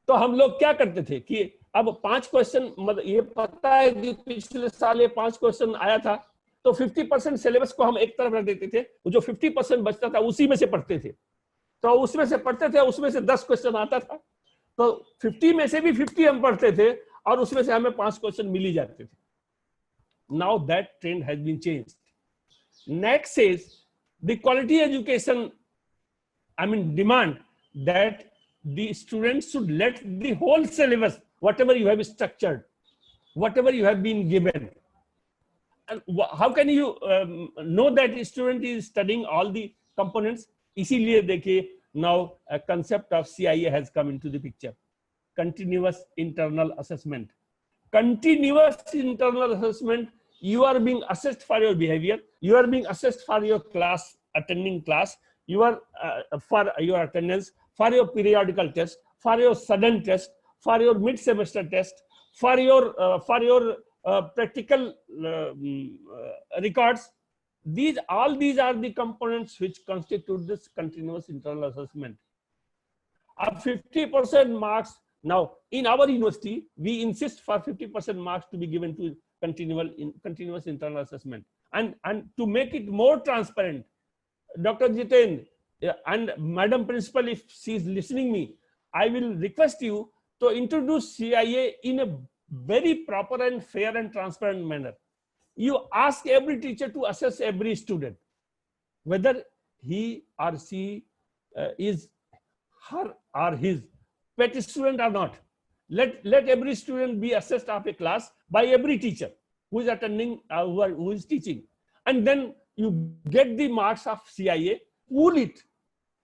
तो हम लोग क्या करते थे कि अब 5 क्वेश्चन, मतलब ये पता है कि पिछले साल ये 5 क्वेश्चन आया था, तो 50% सिलेबस को हम एक तरफ रख देते थे, जो 50% बचता था उसी में से पढ़ते थे. तो उसमें से पढ़ते थे, उसमें से 10 क्वेश्चन आता था, तो 50 में से भी 50 हम पढ़ते थे, और उसमें से हमें 5 क्वेश्चन मिल ही जाते थे. Now that trend has been changed. Next is the quality education, demand that the students should let the whole syllabus, whatever you have structured, whatever you have been given. And how can you know that the student is studying all the components? इसीलिए देखिए, now a concept of CIA has come into the picture. Continuous internal assessment. Continuous internal assessment. You are being assessed for your behavior. You are being assessed for your class, attending class. You are for your attendance, for your periodical test, for your sudden test, for your mid-semester test, for your practical records. All these are the components which constitute this continuous internal assessment. 50% marks. Now, in our university, we insist for 50% marks to be given to continuous internal assessment. And to make it more transparent, Dr. Jiten and Madam Principal, if she is listening me, I will request you to introduce CIA in a very proper and fair and transparent manner. You ask every teacher to assess every student, whether he or she is her or his pet student or not. Let every student be assessed of a class by every teacher who is attending, who is teaching. And then you get the marks of CIA, pool it,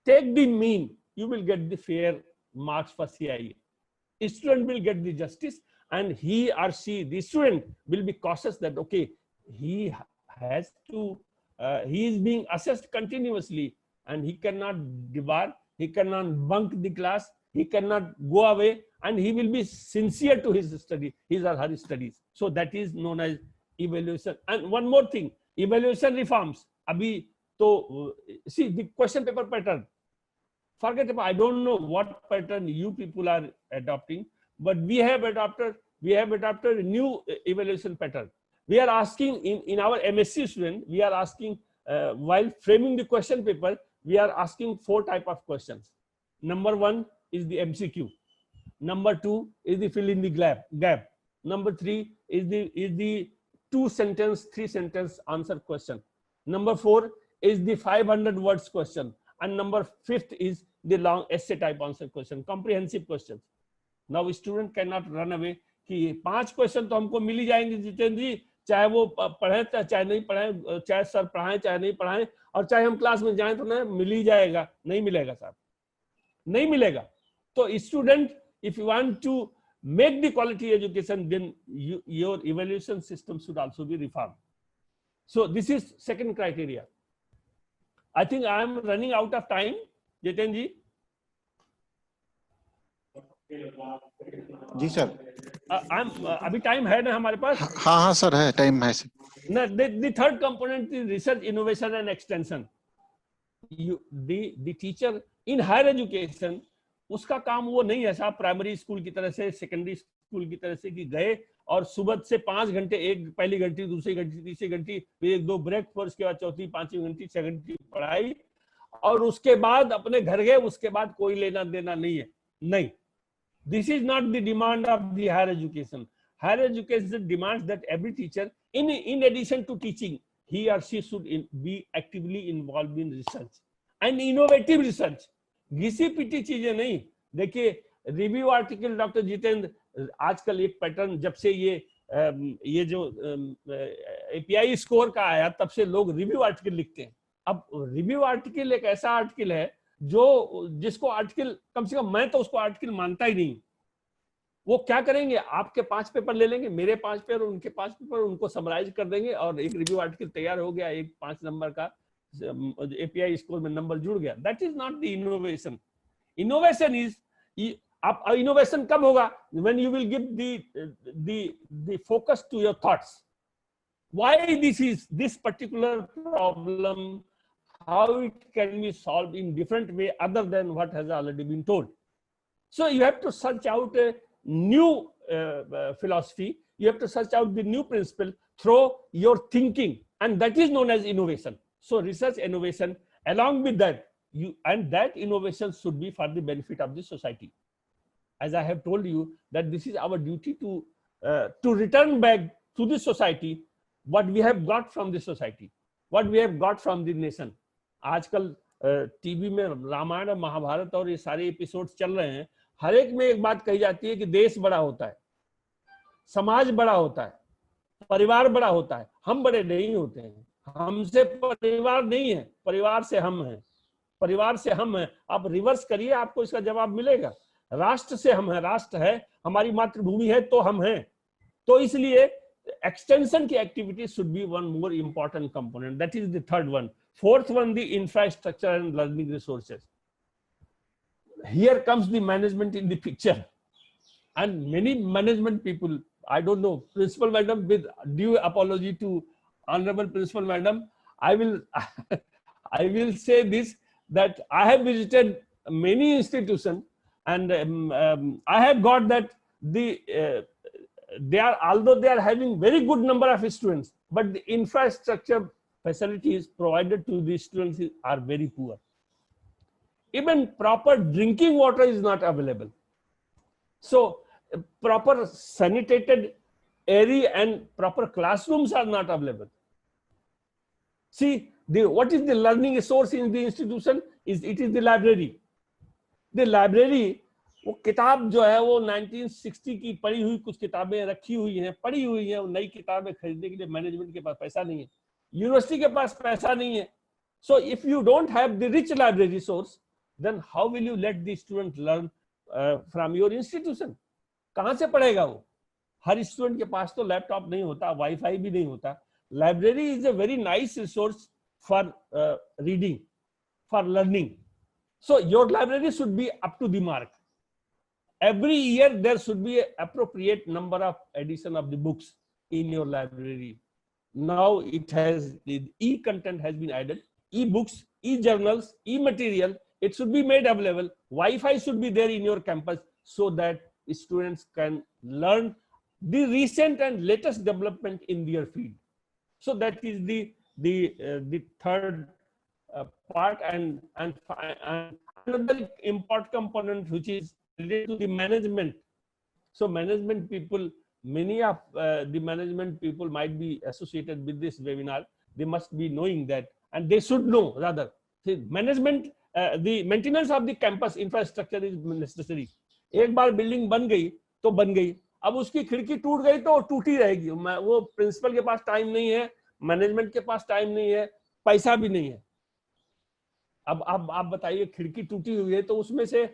take the mean, you will get the fair marks for CIA. student will get the justice, and he or she, the student, will be cautious that okay, he has to, he is being assessed continuously, and he cannot debar, he cannot bunk the class, he cannot go away, and he will be sincere to his study, his or her studies. So that is known as evaluation. And one more thing, evaluation reforms. Abhi to see the question paper pattern. Forget about, I don't know what pattern you people are adopting, but we have adopted a new evaluation pattern. We are asking in our MSc student, we are asking while framing the question paper, we are asking 4 type of questions. Number 1 is the MCQ. Number 2 is the fill in the gap. Number 3 is the 2-sentence, 3-sentence answer question. Number 4 is the 500 words question. And number 5th is the long essay type answer question, comprehensive questions. Now student cannot run away कि 5 question तो हमको मिल ही जाएंगे जितेंद्र जी, चाहे वो पढ़े चाहे नहीं पढ़े, चाहे सर पढ़ाएं चाहे नहीं पढ़ाएं, और चाहे हम क्लास में जाएं तो ना मिल ही जाएगा. नहीं मिलेगा साहब, नहीं मिलेगा. तो student, if you want to make the quality education, then your evaluation system should also be reformed. So this is second criteria. I think I am running out of time, Jitendra ji. जी सर. अभी time है ना हमारे पास? हाँ हाँ sir है, time है sir. The third component is research, innovation and extension. The teacher in higher education, उसका काम वो नहीं है साहब प्राइमरी स्कूल की तरह से, सेकेंडरी स्कूल की तरह से कि गए और सुबह से 5 घंटे, एक पहली घंटी, दूसरी घंटी, तीसरी घंटी, फिर 1-2 ब्रेक, फिर उसके बाद चौथी, 5वीं घंटी, 6 घंटी पढ़ाई और उसके बाद अपने घर गए, उसके बाद कोई लेना देना नहीं है. नहीं, this is not the demand of the higher education. Higher education demands that every teacher, in addition to teaching, he or she should be actively involved in research and innovative research. घिसी पिटी चीजें नहीं. देखिए review article, doctor Jitendra, आजकल एक pattern जब से ये जो API score का आया तब से लोग रिव्यू आर्टिकल लिखते हैं. अब रिव्यू आर्टिकल एक ऐसा आर्टिकल है जिसको आर्टिकल, कम से कम मैं तो उसको आर्टिकल मानता ही नहीं. वो क्या करेंगे, आपके 5 पेपर ले लेंगे, मेरे 5 पेपर, उनके 5 पेपर, उनको समराइज कर देंगे और एक रिव्यू आर्टिकल तैयार हो गया, एक 5 नंबर का API स्कोर में नंबर जुड़ गया. That is not the innovation. Innovation is, आप इनोवेशन कब होगा? When you will give the focus to your thoughts. Why this particular problem, how it can be solved in different way other than what has already been told. So you have to search out a new philosophy, you have to search out the new principle through your thinking, and that is known as innovation. So research, innovation, along with that, that innovation should be for the benefit of the society. As I have told you that this is our duty to return back to the society what we have got from the society, what we have got from the nation. आजकल TV में रामायण और महाभारत और ये सारे episodes चल रहे हैं. हर एक में एक बात कही जाती है कि देश बड़ा होता है, समाज बड़ा होता है, परिवार बड़ा होता है. हम बड़े नहीं होते हैं, हमसे परिवार नहीं है, परिवार से हम हैं, परिवार से हम हैं. आप रिवर्स करिए, आपको इसका जवाब मिलेगा. राष्ट्र से हम हैं, राष्ट्र है, हमारी मातृभूमि है तो हम हैं. तो इसलिए extension की activity should be one more important component. That is the third one. Fourth one, the infrastructure and learning resources. Here comes the management in the picture, and many management people, I don't know, Principal Madam, with due apology to Honorable Principal Madam, I will say this, that I have visited many institutions, and I have got that although they are having very good number of students, but the infrastructure facilities provided to the students are very poor. Even proper drinking water is not available. So proper sanitated area and proper classrooms are not available. See, what is the learning source in the institution? It is the library. The library, वो किताब जो है वो 1960 की पढ़ी हुई कुछ किताबें रखी हुई हैं, पढ़ी हुई हैं. नई किताबें खरीदने के लिए मैनेजमेंट के पास पैसा नहीं है, यूनिवर्सिटी के पास पैसा नहीं है. So if you don't have the rich library source, then how will you let the student learn from your institution? कहाँ से पढ़ेगा वो? हर स्टूडेंट के पास तो लैपटॉप नहीं होता, वाईफाई भी नहीं होता. Library is a very nice resource for reading, for learning. So your library should be up to the mark. Every year there should be an appropriate number of edition of the books in your library. Now it has, the e-content has been added, e-books, e-journals, e-material. It should be made available. Wi-Fi should be there in your campus so that students can learn the recent and latest development in their field. So that is the third part, and another important component which is related to the management. So management people, many of the management people might be associated with this webinar. They must be knowing that, and they should know rather. See, management, the maintenance of the campus infrastructure is necessary. एक बार building बन गई तो बन गई, अब उसकी खिड़की टूट गई तो टूटी रहेगी. वो प्रिंसिपल के पास टाइम नहीं है, मैनेजमेंट के पास टाइम नहीं है, पैसा भी नहीं है. अब आप बताइए, खिड़की टूटी हुई है तो उसमें से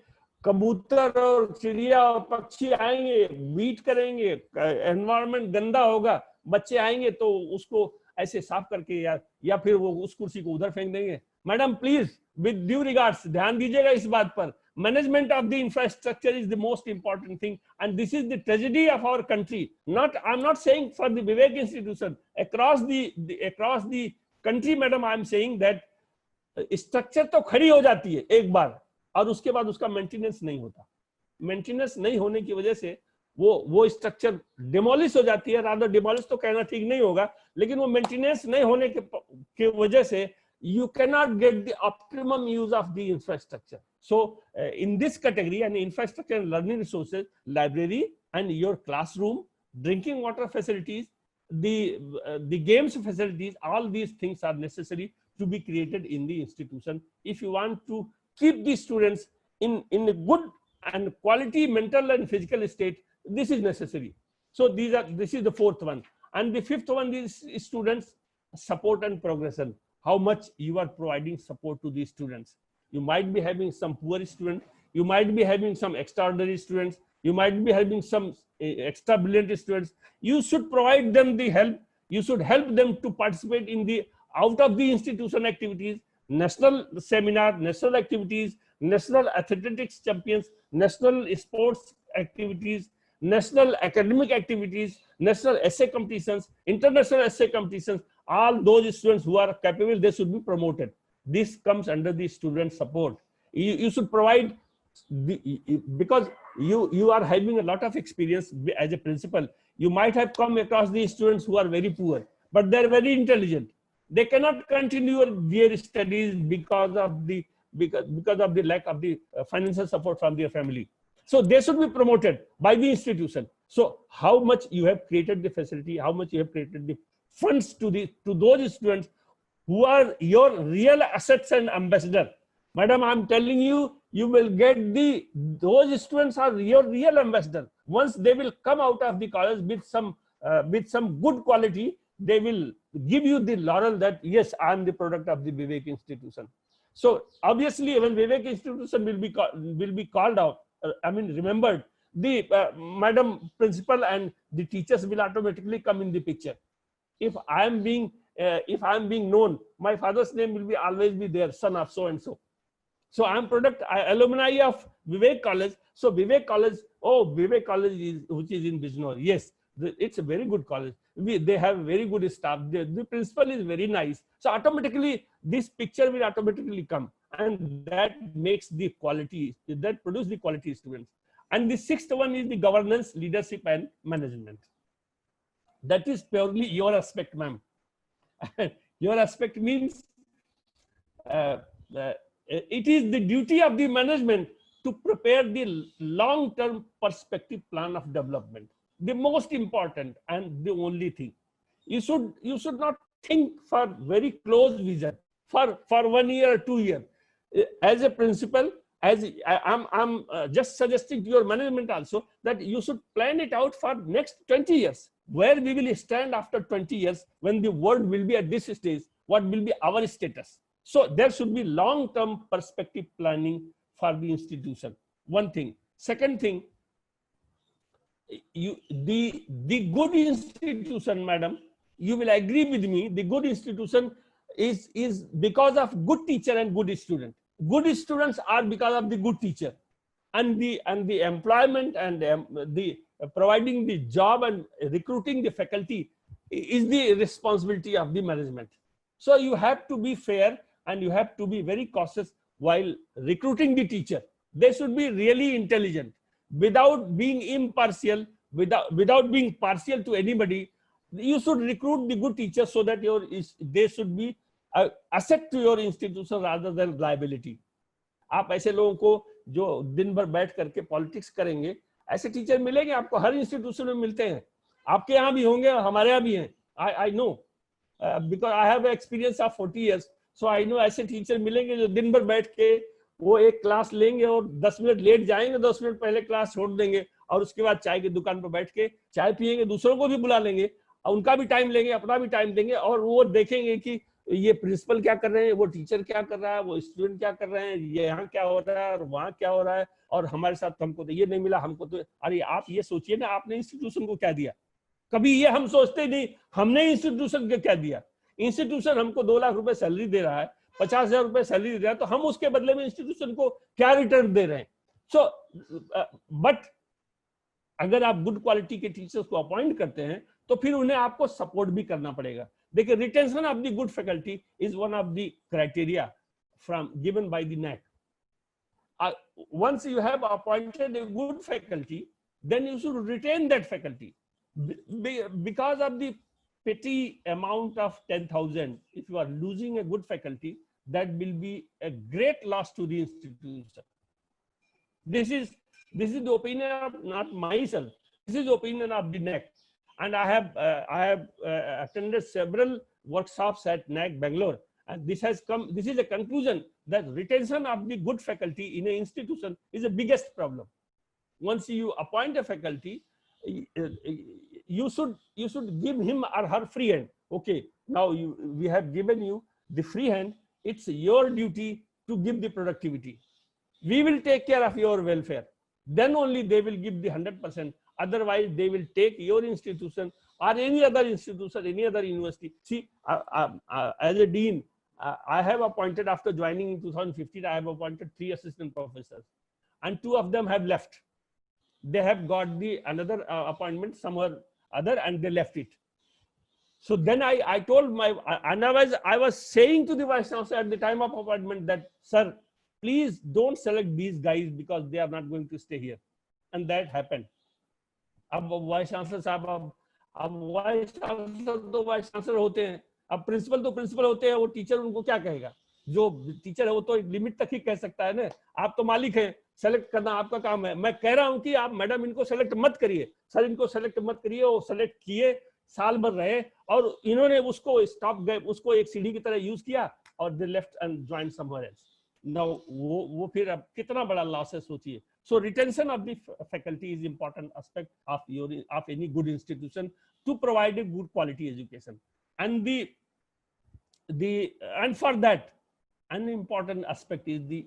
कबूतर और चिड़िया और पक्षी आएंगे, बीट करेंगे, एनवायरनमेंट गंदा होगा, बच्चे आएंगे तो उसको ऐसे साफ करके या फिर वो उस कुर्सी को उधर फेंक देंगे. Madam please with due regards ध्यान दीजिएगा इस बात पर. Management of the infrastructure is the most important thing, and this is the tragedy of our country. Not, I am not saying for the Vivek institution, across the country madam, I am saying that structure तो खड़ी हो जाती है एक बार और उसके बाद उसका मेंटेनेंस नहीं होता. मेंटेनेंस नहीं होने की वजह से वो स्ट्रक्चर डिमोलिश हो जाती है. रादर डिमोलिश तो कहना ठीक नहीं होगा, लेकिन वो मेंटेनेंस नहीं होने के वजह से you cannot get the optimum use of the infrastructure. So in this category, and infrastructure and learning resources, library and your classroom, drinking water facilities, the games facilities, all these things are necessary to be created in the institution if you want to keep the students in a good and quality mental and physical state. This is necessary. So this is the fourth one. And the fifth one is students support and progression. How much you are providing support to the students. You might be having some poor students, you might be having some extraordinary students, you might be having some extra brilliant students. You should provide them the help. You should help them to participate in the out of the institution activities, national seminar, national activities, national athletics champions, national sports activities, national academic activities, national essay competitions, international essay competitions. All those students who are capable, they should be promoted. This comes under the student support. You should provide because you are having a lot of experience as a principal. You might have come across these students who are very poor, but they are very intelligent. They cannot continue their studies because of the lack of the financial support from their family. So they should be promoted by the institution. So how much you have created the facility, how much you have created the funds to those students who are your real assets and ambassador. Madam, I'm telling you, you will get those students are your real ambassador. Once they will come out of the college with some good quality, they will give you the laurel that yes, I am the product of the Vivek institution. So obviously, when Vivek institution will be called out, remembered, the madam principal and the teachers will automatically come in the picture. If I am being known, my father's name will always be there, son of so and so. So I am alumni of Vivek College. So Vivek College, which is in Bijnor. Yes, it's a very good college. They have very good staff. The principal is very nice. So automatically this picture will automatically come, and that makes the quality, that produce the quality students. And the sixth one is the governance, leadership, and management. That is purely your aspect, ma'am. Your aspect means it is the duty of the management to prepare the long-term perspective plan of development. The most important and the only thing. You should not think for very close vision for 1 year or 2 years. As a principal, I'm just suggesting to your management also that you should plan it out for next 20 years. Where we will stand after 20 years when the world will be at this stage, what will be our status. So there should be long-term perspective planning for the institution. One thing. Second thing, the good institution, madam, you will agree with me, the good institution is because of good teacher and good student. Good students are because of the good teacher, and the employment and the providing the job and recruiting the faculty is the responsibility of the management. So you have to be fair and you have to be very cautious while recruiting the teacher. They should be really intelligent, without being impartial, without being partial to anybody. You should recruit the good teachers so that they should be asset to your institution rather than liability. आप ऐसे लोगों को जो दिन भर बैठ करके politics करेंगे, ऐसे टीचर मिलेंगे आपको, हर इंस्टीट्यूशन में मिलते हैं, आपके यहाँ भी होंगे, हमारे यहाँ भी हैं. I know because I have experience of 40 years, so I know ऐसे टीचर मिलेंगे जो दिन भर बैठ के वो एक क्लास लेंगे और 10 मिनट लेट जाएंगे, 10 मिनट पहले क्लास छोड़ देंगे और उसके बाद चाय की दुकान पर बैठ के चाय पिएंगे, दूसरों को भी बुला लेंगे, उनका भी टाइम लेंगे, अपना भी टाइम देंगे, और वो देखेंगे कि ये प्रिंसिपल क्या कर रहे हैं, वो टीचर क्या कर रहा है, वो स्टूडेंट क्या कर रहे हैं, ये यहाँ क्या हो रहा है और वहाँ क्या हो रहा है, और हमारे साथ हमको तो ये नहीं मिला, हमको तो. अरे आप ये सोचिए ना, आपने इंस्टीट्यूशन को क्या दिया. कभी ये हम सोचते नहीं हमने इंस्टीट्यूशन को क्या दिया. इंस्टीट्यूशन हमको 2 लाख रुपए सैलरी दे रहा है, 50,000 रुपए सैलरी दे रहा है, तो हम उसके बदले में इंस्टीट्यूशन को क्या रिटर्न दे रहे हैं. सो बट अगर आप गुड क्वालिटी के टीचर्स को अपॉइंट करते हैं तो फिर उन्हें आपको सपोर्ट भी करना पड़ेगा. देखिए, retention of the good faculty is one of the criteria from given by the NAC. Once you have appointed a good faculty, then you should retain that faculty. Because of the petty amount of 10,000, if you are losing a good faculty, that will be a great loss to the institution. This is the opinion of not myself. This is the opinion of the NAC, and I have attended several workshops at NAC Bangalore, and this is a conclusion that retention of the good faculty in an institution is the biggest problem. Once you appoint a faculty, you should give him or her free hand. Okay, now we have given you the free hand. It's your duty to give the productivity. We will take care of your welfare. Then only they will give the 100%. Otherwise, they will take your institution or any other institution, any other university. See, as a dean, I have appointed, after joining in 2015, I have appointed 3 assistant professors, and 2 of them have left. They have got another appointment somewhere other, and they left it. So then I told I was saying to the vice chancellor at the time of appointment that, sir, please don't select these guys because they are not going to stay here. And that happened. अब vice chancellor साहब, अब vice chancellor तो vice chancellor होते हैं, अब principal तो principal होते हैं, वो टीचर उनको क्या कहेगा. जो टीचर है वो तो लिमिट तक ही कह सकता है ना. आप तो मालिक हैं, सेलेक्ट करना आपका काम है. मैं कह रहा हूं कि आप मैडम इनको सेलेक्ट मत करिए, सर इनको सेलेक्ट मत करिए. वो सेलेक्ट किए, साल भर रहे, और इन्होंने उसको स्टॉप गए, उसको एक सीढ़ी की तरह यूज किया, और they left and join somewhere else. Now वो फिर अब कितना बड़ा लॉस है, सोचिए. So retention of the faculty is important aspect of any good institution to provide a good quality education. And and for that, an important aspect is the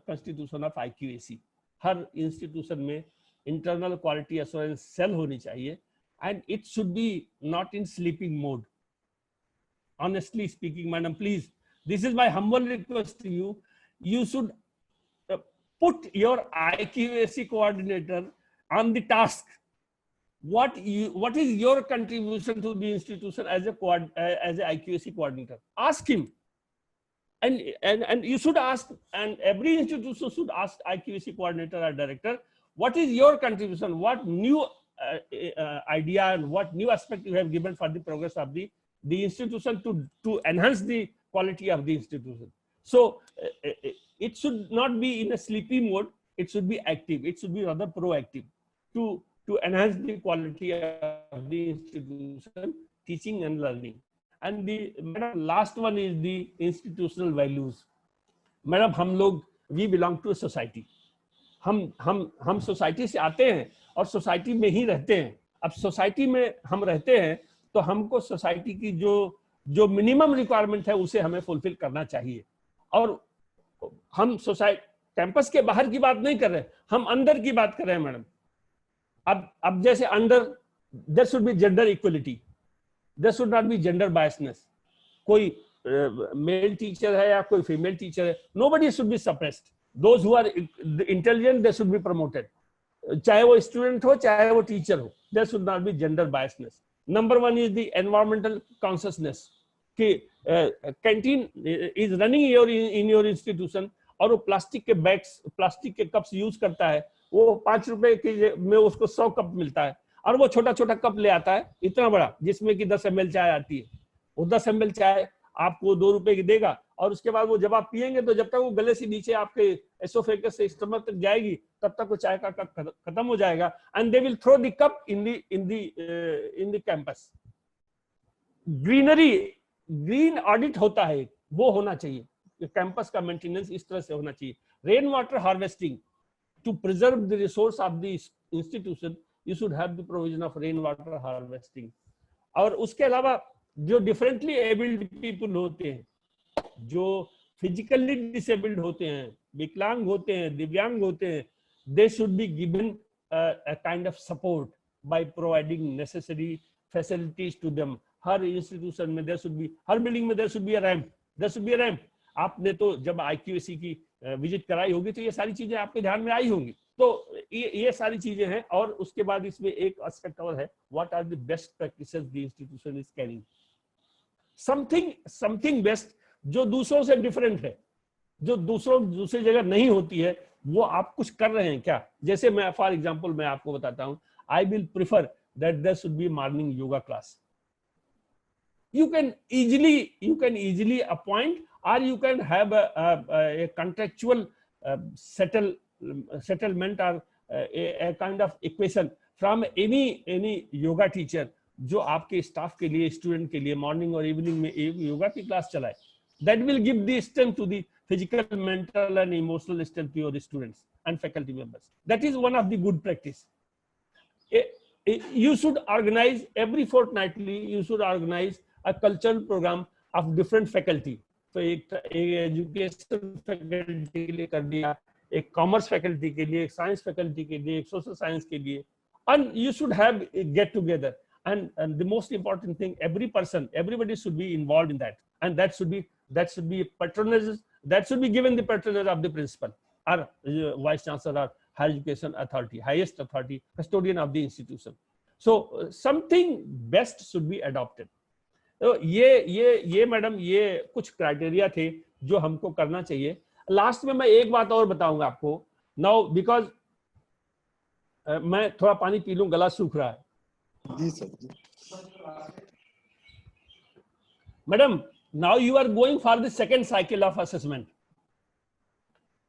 constitution of IQAC. Her institution में internal quality assurance cell होनी चाहिए, and it should be not in sleeping mode. Honestly speaking, madam, please, this is my humble request to you. You should put your IQAC coordinator on the task. What is your contribution to the institution as a IQAC coordinator? Ask him, and you should ask, and every institution should ask IQAC coordinator or director, what is your contribution? What new idea and what new aspect you have given for the progress of the institution to enhance the quality of the institution. So it should not be in a sleepy mode. It should be active. It should be rather proactive to enhance the quality of the institution, teaching and learning. And the last one is the institutional values. Madam, हम लोग we belong to a society. हम society से आते हैं और society में ही रहते हैं. अब सोसाइटी में हम रहते हैं तो हमको सोसाइटी की जो मिनिमम रिक्वायरमेंट है उसे हमें फुलफिल करना चाहिए. और हम सोसाइटी कैंपस के बाहर की बात नहीं कर रहे, हम अंदर की बात कर रहे हैं मैडम. अब जैसे under there should be gender equality, there should not be gender biasness. कोई मेल टीचर है या कोई फीमेल टीचर है, nobody should be suppressed. Those who are intelligent they should be promoted, चाहे वो स्टूडेंट हो चाहे वो टीचर हो. There should not be gender biasness. Number 1 is the environmental consciousness कि canteen is running in your institution और वो plastic के बैग्स, प्लास्टिक के कप्स यूज करता है, वो 5 रुपए के में उसको 100 कप मिलता है, और वो छोटा छोटा कप ले आता है इतना बड़ा जिसमें कि 10 ml चाय आती है. वो 10 ml चाय आपको 2 रुपए की देगा, और उसके बाद वो जब आप पियेंगे तो जब तक वो गले से नीचे आपके एसोफेगस से स्टमक तक जाएगी तब तक वो चाय का कप खत्म हो जाएगा. And they will throw the cup in the campus. Green audit होता है, वो होना चाहिए. कैंपस का मेंटेनेंस इस तरह से होना चाहिए. Rain water harvesting, to preserve the resource of the institution, you should have the provision of rain water harvesting. और उसके अलावा जो डिफरेंटली एबल्ड पीपल होते हैं, जो फिजिकली डिसेबल्ड होते हैं, विकलांग होते हैं, दिव्यांग होते हैं, they should be given a kind of support by providing necessary facilities to them. Her institution में there should be, her building में there should be a ramp, there should be a ramp. आपने तो जब IQAC की visit कराई होगी तो ये सारी चीजें आपके ध्यान में आई होंगी. तो ये सारी चीजें हैं. और उसके बाद इसमें एक एस्पेक्ट और है, what are the best practices the institution is carrying. Something best जो दूसरों से डिफरेंट है, जो दूसरी जगह नहीं होती है, वो आप कुछ कर रहे हैं क्या. जैसे मैं फॉर एग्जांपल मैं आपको बताता हूं, I will prefer that there should be morning yoga class. You can easily appoint, or you can have a contractual settlement or a kind of equation from any yoga teacher जो आपके staff के लिए, student के लिए morning और evening में एक योगा की क्लास चलाए. That will give the strength to the physical, mental and emotional strength to your students and faculty members. That is one of the good practice. You should organize every fortnightly, you should organize a cultural program of different faculty. तो एक education faculty के लिए कर दिया, एक commerce faculty के लिए, एक साइंस फैकल्टी के लिए, एक सोशल साइंस के लिए. And you should have a get together. And the most important thing, everybody should be involved in that. And that should be patronage, that should be given the patronage of the principal or vice chancellor or higher education authority, highest authority, custodian of the institution. So something best should be adopted. तो ये madam ये कुछ criteria थे जो हमको करना चाहिए. Last में मैं एक बात और बताऊंगा आपको. नाउ बिकॉज मैं थोड़ा पानी पी लूं, गला सूख रहा है. जी sir. Madam, now you are going for the second cycle of assessment.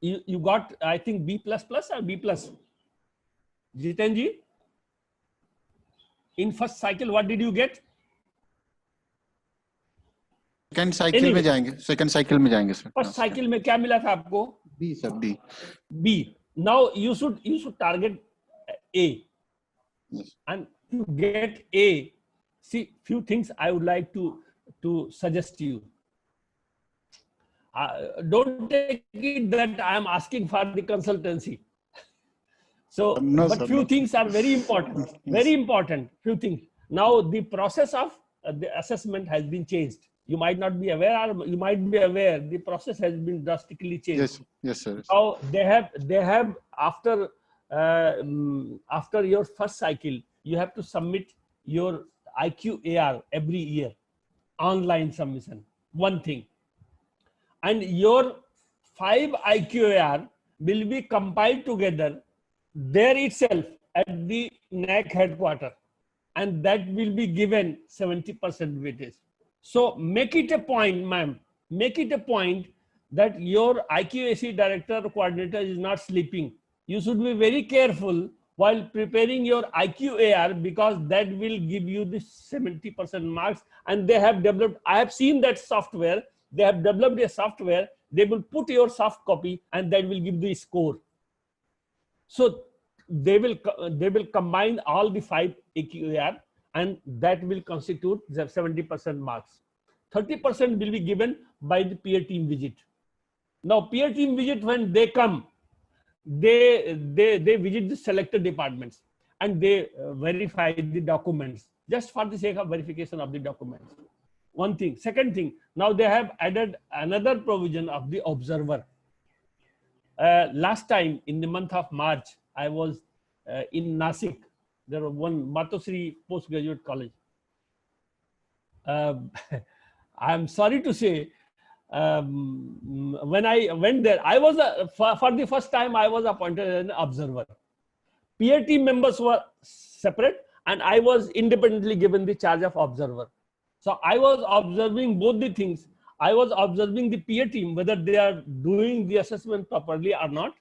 You got, I think, B++ or B+. Jiten ji, in first cycle, what did you get? Second cycle में जाएंगे, second cycle में जाएंगे sir. First cycle में क्या मिला था आपको? B sir, B. Now you should target A. Yes. And to get A, see, few things I would like to suggest to you. Don't take it that I am asking for the consultancy. So, no, but sir, few things are very important. Very important. Few things. Now the process of the assessment has been changed. You might not be aware, or you might be aware. The process has been drastically changed. Yes, sir. Now they have after your first cycle, you have to submit your IQAR every year, online submission. One thing. And your 5 IQAR will be compiled together there itself at the NAC headquarters, and that will be given 70% weightage. So make it a point, ma'am, make it a point that your IQAC director or coordinator is not sleeping. You should be very careful while preparing your IQAR, because that will give you the 70% marks. And they have developed, I have seen that software. They have developed a software. They will put your soft copy and that will give the score. So they will combine all the 5 AQAR and that will constitute the 70% marks. 30% will be given by the peer team visit. Now peer team visit, when they come, they visit the selected departments and they verify the documents just for the sake of verification of the documents. One thing. Second thing, now they have added another provision of the observer. Last time in the month of March, I was in Nasik. There was one Matosri postgraduate college. I'm sorry to say, when I went there, I was for the first time I was appointed as an observer. Peer team members were separate, and I was independently given the charge of observer. So I was observing both the things. I was observing the peer team, whether they are doing the assessment properly or not.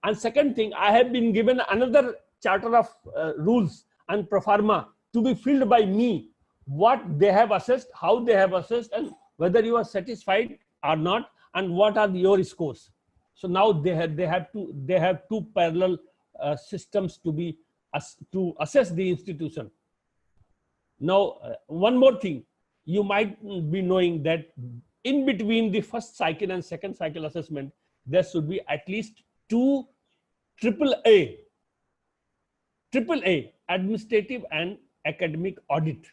And second thing, I have been given another charter of rules and pro forma to be filled by me, what they have assessed, how they have assessed, and whether you are satisfied or not, and what are your scores. So now they have two parallel systems to assess the institution. Now, one more thing, you might be knowing that in between the first cycle and second cycle assessment, there should be at least 2 AAA administrative and academic audit.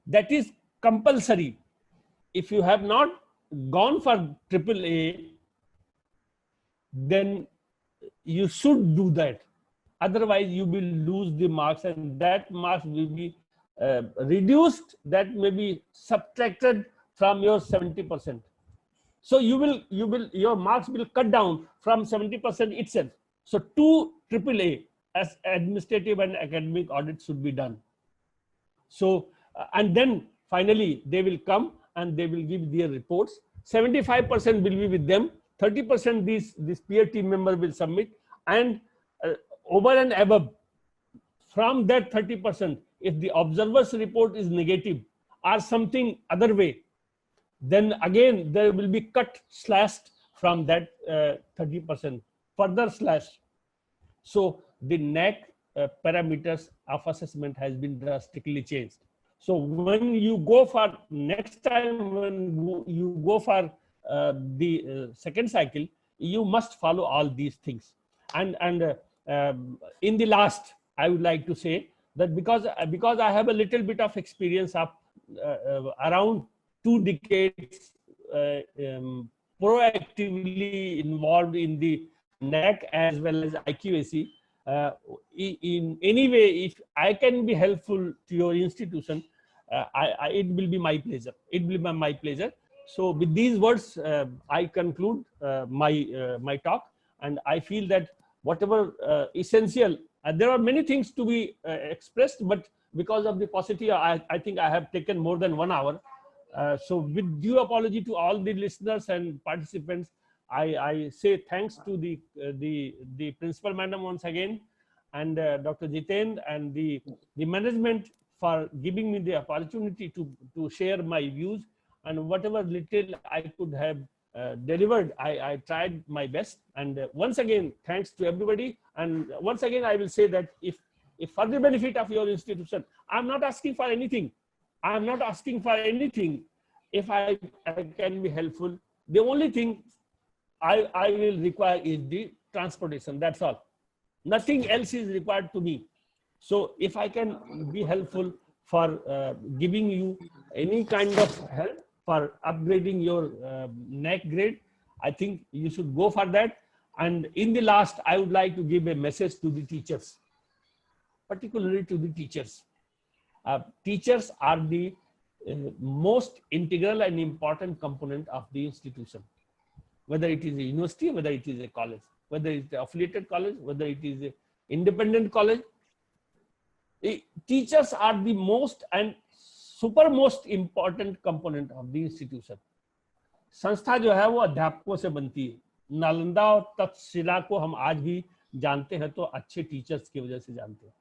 That is compulsory. If you have not gone for AAA, then you should do that. Otherwise, you will lose the marks, and that marks will be reduced, that may be subtracted from your 70%. So your marks will cut down from 70% itself. So 2 AAA as administrative and academic audits should be done. So and then finally they will come and they will give their reports. 75% will be with them. 30% this peer team member will submit, and over and above from that 30%, if the observer's report is negative or something other way, then again there will be slashed from that 30%, further slashed. So the NAAC parameters of assessment has been drastically changed. So when you go for next time, when you go for the second cycle, you must follow all these things. And in the last, I would like to say that because I have a little bit of experience of around 2 decades proactively involved in the NAAC as well as IQAC, in any way, if I can be helpful to your institution, it will be my pleasure. It will be my pleasure. So with these words, I conclude my talk, and I feel that whatever essential, there are many things to be expressed, but because of the paucity, I think I have taken more than 1 hour. So with due apology to all the listeners and participants, I say thanks to the principal madam once again, and Dr. Jiten and the management for giving me the opportunity to share my views, and whatever little I could have delivered, I tried my best. And once again, thanks to everybody. And once again, I will say that if for the benefit of your institution, I'm not asking for anything. I'm not asking for anything. If I can be helpful, the only thing I will require is the transportation. That's all. Nothing else is required to me. So if I can be helpful for giving you any kind of help for upgrading your NAAC grade, I think you should go for that. And in the last, I would like to give a message to the teachers, particularly to the teachers. Teachers are the most integral and important component of the institution, whether it is a university, whether it is a college, whether it is an affiliated college, whether it is an independent college. Teachers are the most and super most important component of the institution. संस्था जो है वो अध्यापकों से बनती है. नालंदा और तक्षशिला को हम आज भी जानते हैं तो अच्छे टीचर्स की वजह से जानते हैं.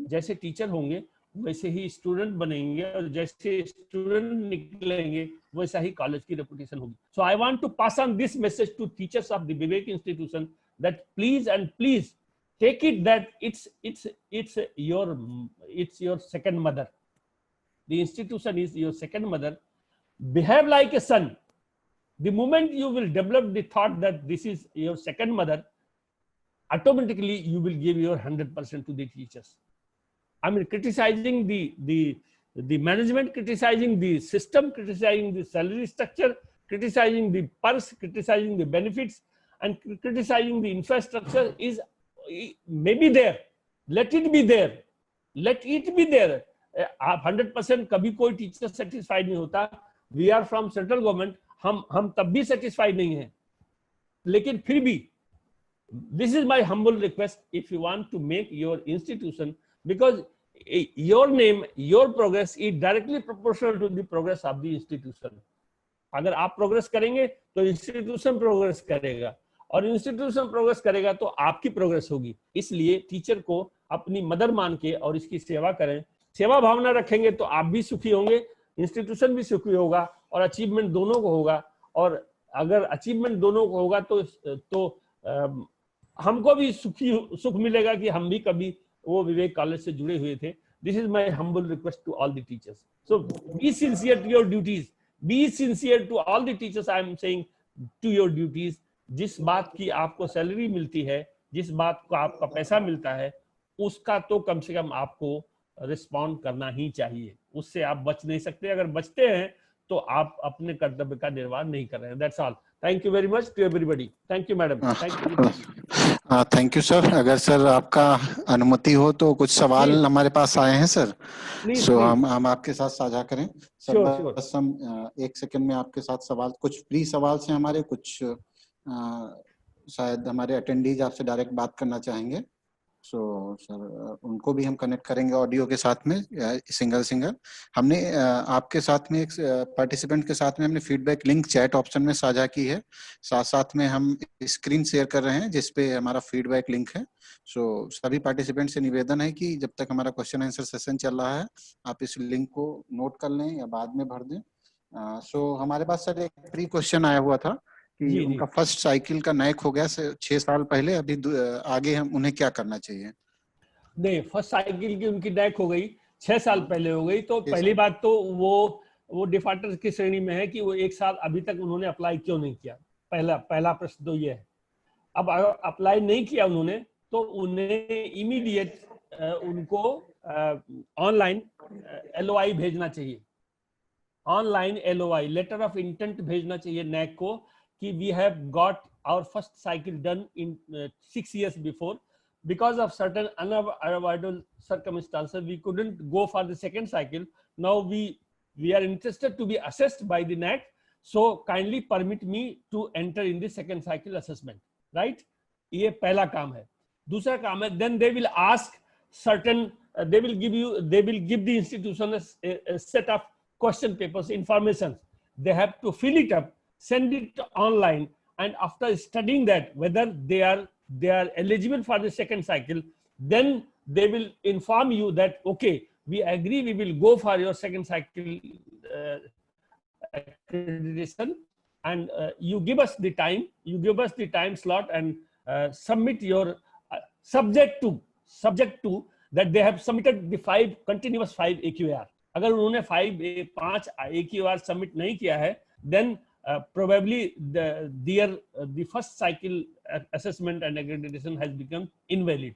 जैसे टीचर होंगे वैसे ही स्टूडेंट बनेंगे, और जैसे स्टूडेंट निकलेंगे वैसा ही कॉलेज की रेपुटेशन होगी. So I want to pass on this message to teachers of the Vivek institution that please take it that it's your second mother. The institution is your second mother. Behave like a son. The moment you will develop the thought that this is your second mother, automatically you will give your 100% to the teachers. I mean, criticizing the management, criticizing the system, criticizing the salary structure, criticizing the purse, criticizing the benefits, and criticizing the infrastructure is maybe there. Let it be there. Let it be there. आप 100% कभी कोई teacher satisfied नहीं होता. We are from central government, हम तब भी satisfied नहीं है. लेकिन फिर भी this is my humble request, if you want to make your institution, because your name, your progress is directly proportional to the progress of the institution. अगर आप प्रोग्रेस करेंगे तो इंस्टीट्यूशन प्रोग्रेस करेगा, और इंस्टीट्यूशन प्रोग्रेस करेगा तो आपकी progress होगी. इसलिए टीचर को अपनी मदर मान के और इसकी सेवा करें. सेवा भावना रखेंगे तो आप भी सुखी होंगे, इंस्टीट्यूशन भी सुखी होगा, और अचीवमेंट दोनों को होगा. और अगर अचीवमेंट दोनों को होगा तो हमको भी सुख मिलेगा कि हम भी कभी वो विवेक कॉलेज से जुड़े हुए थे. This is my humble request to all the teachers. So be sincere to your duties, be sincere to all the teachers. I am saying to your duties. जिस बात की आपको सैलरी मिलती है, जिस बात को आपका पैसा मिलता है, उसका तो कम से कम आपको रिस्पॉन्ड करना ही चाहिए. उससे आप बच नहीं सकते. अगर बचते हैं तो आप अपने कर्तव्य का निर्वाह नहीं कर रहे हैं. That's all. Thank you very much to everybody. Thank you madam. Thank you sir. अगर सर आपका अनुमति हो तो कुछ सवाल हमारे पास आए हैं सर, सो हम आपके साथ साझा करें सर. बस हम एक सेकंड में आपके साथ सवाल, कुछ प्री सवाल से हमारे, कुछ शायद हमारे अटेंडीज आपसे डायरेक्ट बात करना चाहेंगे. सो सर उनको भी हम कनेक्ट करेंगे ऑडियो के साथ में सिंगल. हमने आपके साथ में एक पार्टिसिपेंट के साथ में हमने फीडबैक लिंक चैट ऑप्शन में साझा की है. साथ में हम स्क्रीन शेयर कर रहे हैं जिसपे हमारा फीडबैक लिंक है. सो सभी पार्टिसिपेंट से निवेदन है कि जब तक हमारा क्वेश्चन आंसर सेशन चल रहा है आप इस लिंक को नोट कर लें या बाद में भर दें. सो हमारे पास सर एक प्री क्वेश्चन आया हुआ था कि उनका फर्स्ट साइकिल का नैक हो गया 6 साल पहले, अभी आगे हम उन्हें क्या करना चाहिए? नहीं, फर्स्ट साइकिल की उनकी नैक हो गई 6 साल पहले हो गई. तो पहली बात तो वो डिफॉल्टर की श्रेणी में है कि वो 1 साल अभी तक उन्होंने अप्लाई क्यों नहीं किया. पहला प्रश्न तो ये है. अब अप्लाई नहीं किया उन्होंने तो उन्हें इमीडिएट उनको ऑनलाइन LOI भेजना चाहिए. Online LOI, letter of intent भेजना चाहिए नैक को कि we have got our first cycle done in 6 years before. Because of certain unavoidable circumstances, we couldn't go for the second cycle. Now we are interested to be assessed by the NAC. So kindly permit me to enter in the second cycle assessment. Right? ये पहला काम है. दूसरा काम है, then they will ask certain, they will give the institution a set of question papers, information. They have to fill it up, send it online, and after studying that whether they are eligible for the second cycle, then they will inform you that okay, we agree, we will go for your second cycle accreditation, and you give us the time slot, and submit your subject to that they have submitted the 5 continuous AQAR. अगर उन्होंने 5 AQAR submit नहीं किया है, then probably the first cycle assessment and accreditation has become invalid.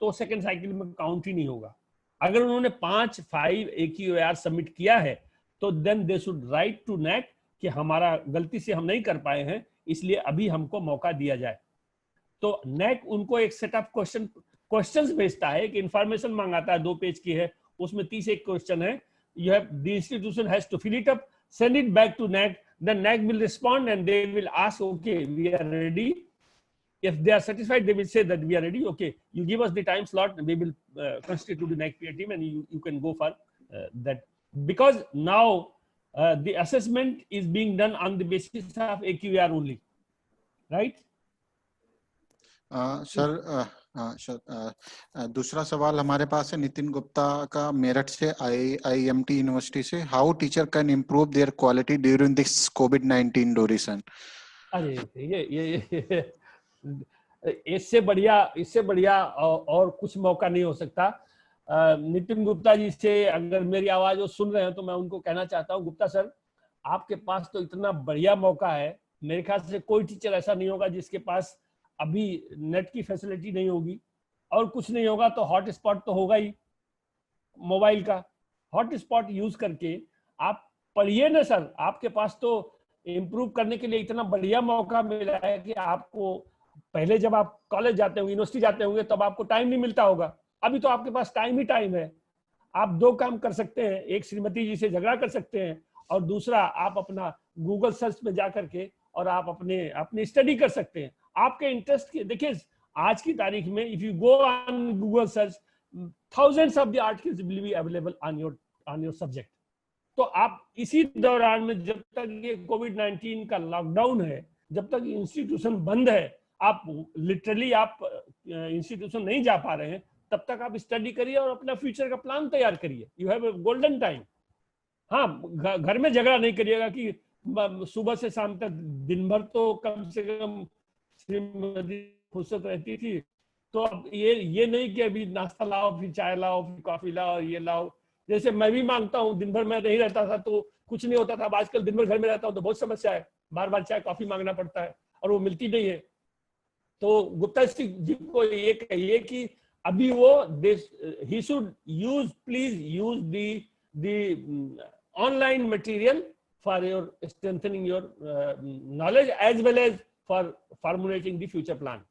तो second cycle में count ही नहीं होगा. अगर उन्होंने 5 AQAR सबमिट किया है तो then they should write to NAC कि हमारा गलती से हम नहीं कर पाए हैं, इसलिए अभी हमको मौका दिया जाए. तो NAC उनको एक सेट ऑफ क्वेश्चंस भेजता है, कि इंफॉर्मेशन मांगाता है, 2 पेज की है, उसमें 31 क्वेश्चन है. You have, the institution has to fill it up, send it back to NAC. Then NAC will respond and they will ask, okay, we are ready. If they are satisfied, they will say that we are ready. Okay, you give us the time slot, we will constitute the NAC peer team, and you can go for that. Because now the assessment is being done on the basis of AQAR only, right? Sir दूसरा सवाल हमारे पास है नितिन गुप्ता का, मेरठ से, IIMT university से. How teacher can improve their quality during this COVID-19 duration? अरे ये इससे बढ़िया और कुछ मौका नहीं हो सकता. नितिन गुप्ता जी से अगर मेरी आवाज वो सुन रहे हैं तो मैं उनको कहना चाहता हूँ, गुप्ता सर, आपके पास तो इतना बढ़िया मौका है. मेरे ख्याल से कोई टीचर ऐसा नहीं होगा जिसके पास अभी नेट की फैसिलिटी नहीं होगी और कुछ नहीं होगा तो हॉटस्पॉट तो होगा ही मोबाइल का। हॉटस्पॉट यूज करके आप पढ़िए ना सर, आपके पास तो इम्प्रूव करने के लिए इतना बढ़िया मौका मिला है कि आपको पहले जब आप कॉलेज जाते होंगे, यूनिवर्सिटी जाते होंगे, तब आपको टाइम नहीं मिलता होगा। अभी तो आपके पास टाइम ही टाइम है। आप दो काम कर सकते हैं, एक श्रीमती जी से झगड़ा कर सकते हैं और दूसरा आप अपना गूगल सर्च में जा करके और आप अपनी स्टडी कर सकते हैं आपके इंटरेस्ट की। देखिए आज की तारीख में if you go on Google search, thousands of the articles will be available on your subject। तो आप इसी दौरान में, जब तक ये कोविड-19 का लॉकडाउन है, जब तक इंस्टीट्यूशन बंद है, आप लिटरली आप इंस्टीट्यूशन नहीं जा पा रहे हैं, तब तक आप स्टडी करिए और अपना फ्यूचर का प्लान तैयार करिए। You have a golden time. हाँ, घर में झगड़ा नहीं करिएगा कि सुबह से शाम तक दिन भर तो कम से कम श्रीमती फुर्सत रहती थी, तो अब ये नहीं कि अभी नाश्ता लाओ, फिर चाय लाओ, फिर कॉफी लाओ, ये लाओ। जैसे मैं भी मांगता हूँ, दिन भर मैं नहीं रहता था तो कुछ नहीं होता था। अब आजकल दिन भर घर में रहता हूँ तो बहुत समस्या है, बार बार चाय कॉफी मांगना पड़ता है और वो मिलती नहीं है। तो गुप्ता जी को ये कहिए कि अभी वो he should please use the online material for your strengthening your knowledge as well as for formulating the future plan।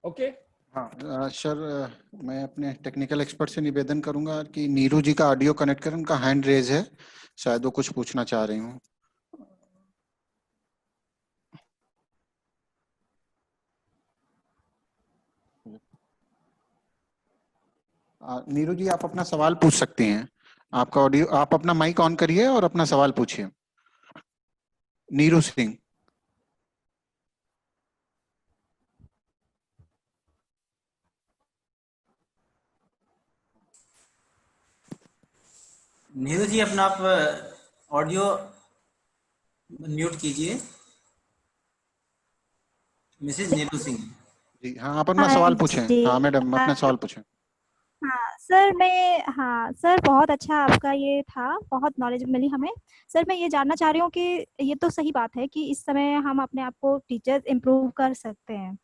Okay हाँ सर, मैं अपने टेक्निकल एक्सपर्ट से निवेदन करूंगा कि नीरू जी का ऑडियो कनेक्ट करें। उनका हैंड रेज है, शायद वो कुछ पूछना चाह रही हूँ। नीरू जी, आप अपना सवाल पूछ सकती हैं। आपका ऑडियो, आप अपना माइक ऑन करिए और अपना सवाल पूछिए। नीरू सिंह। नीरू जी, अपना आप ऑडियो म्यूट कीजिए। मिसेज नीरू सिंह जी हाँ, आप अपना सवाल पूछें। हाँ मैडम, अपना सवाल पूछें। हाँ सर, बहुत अच्छा आपका ये था, बहुत नॉलेज मिली हमें। सर मैं ये जानना चाह रही हूँ कि ये तो सही बात है कि इस समय हम अपने आप को टीचर्स इम्प्रूव कर सकते हैं,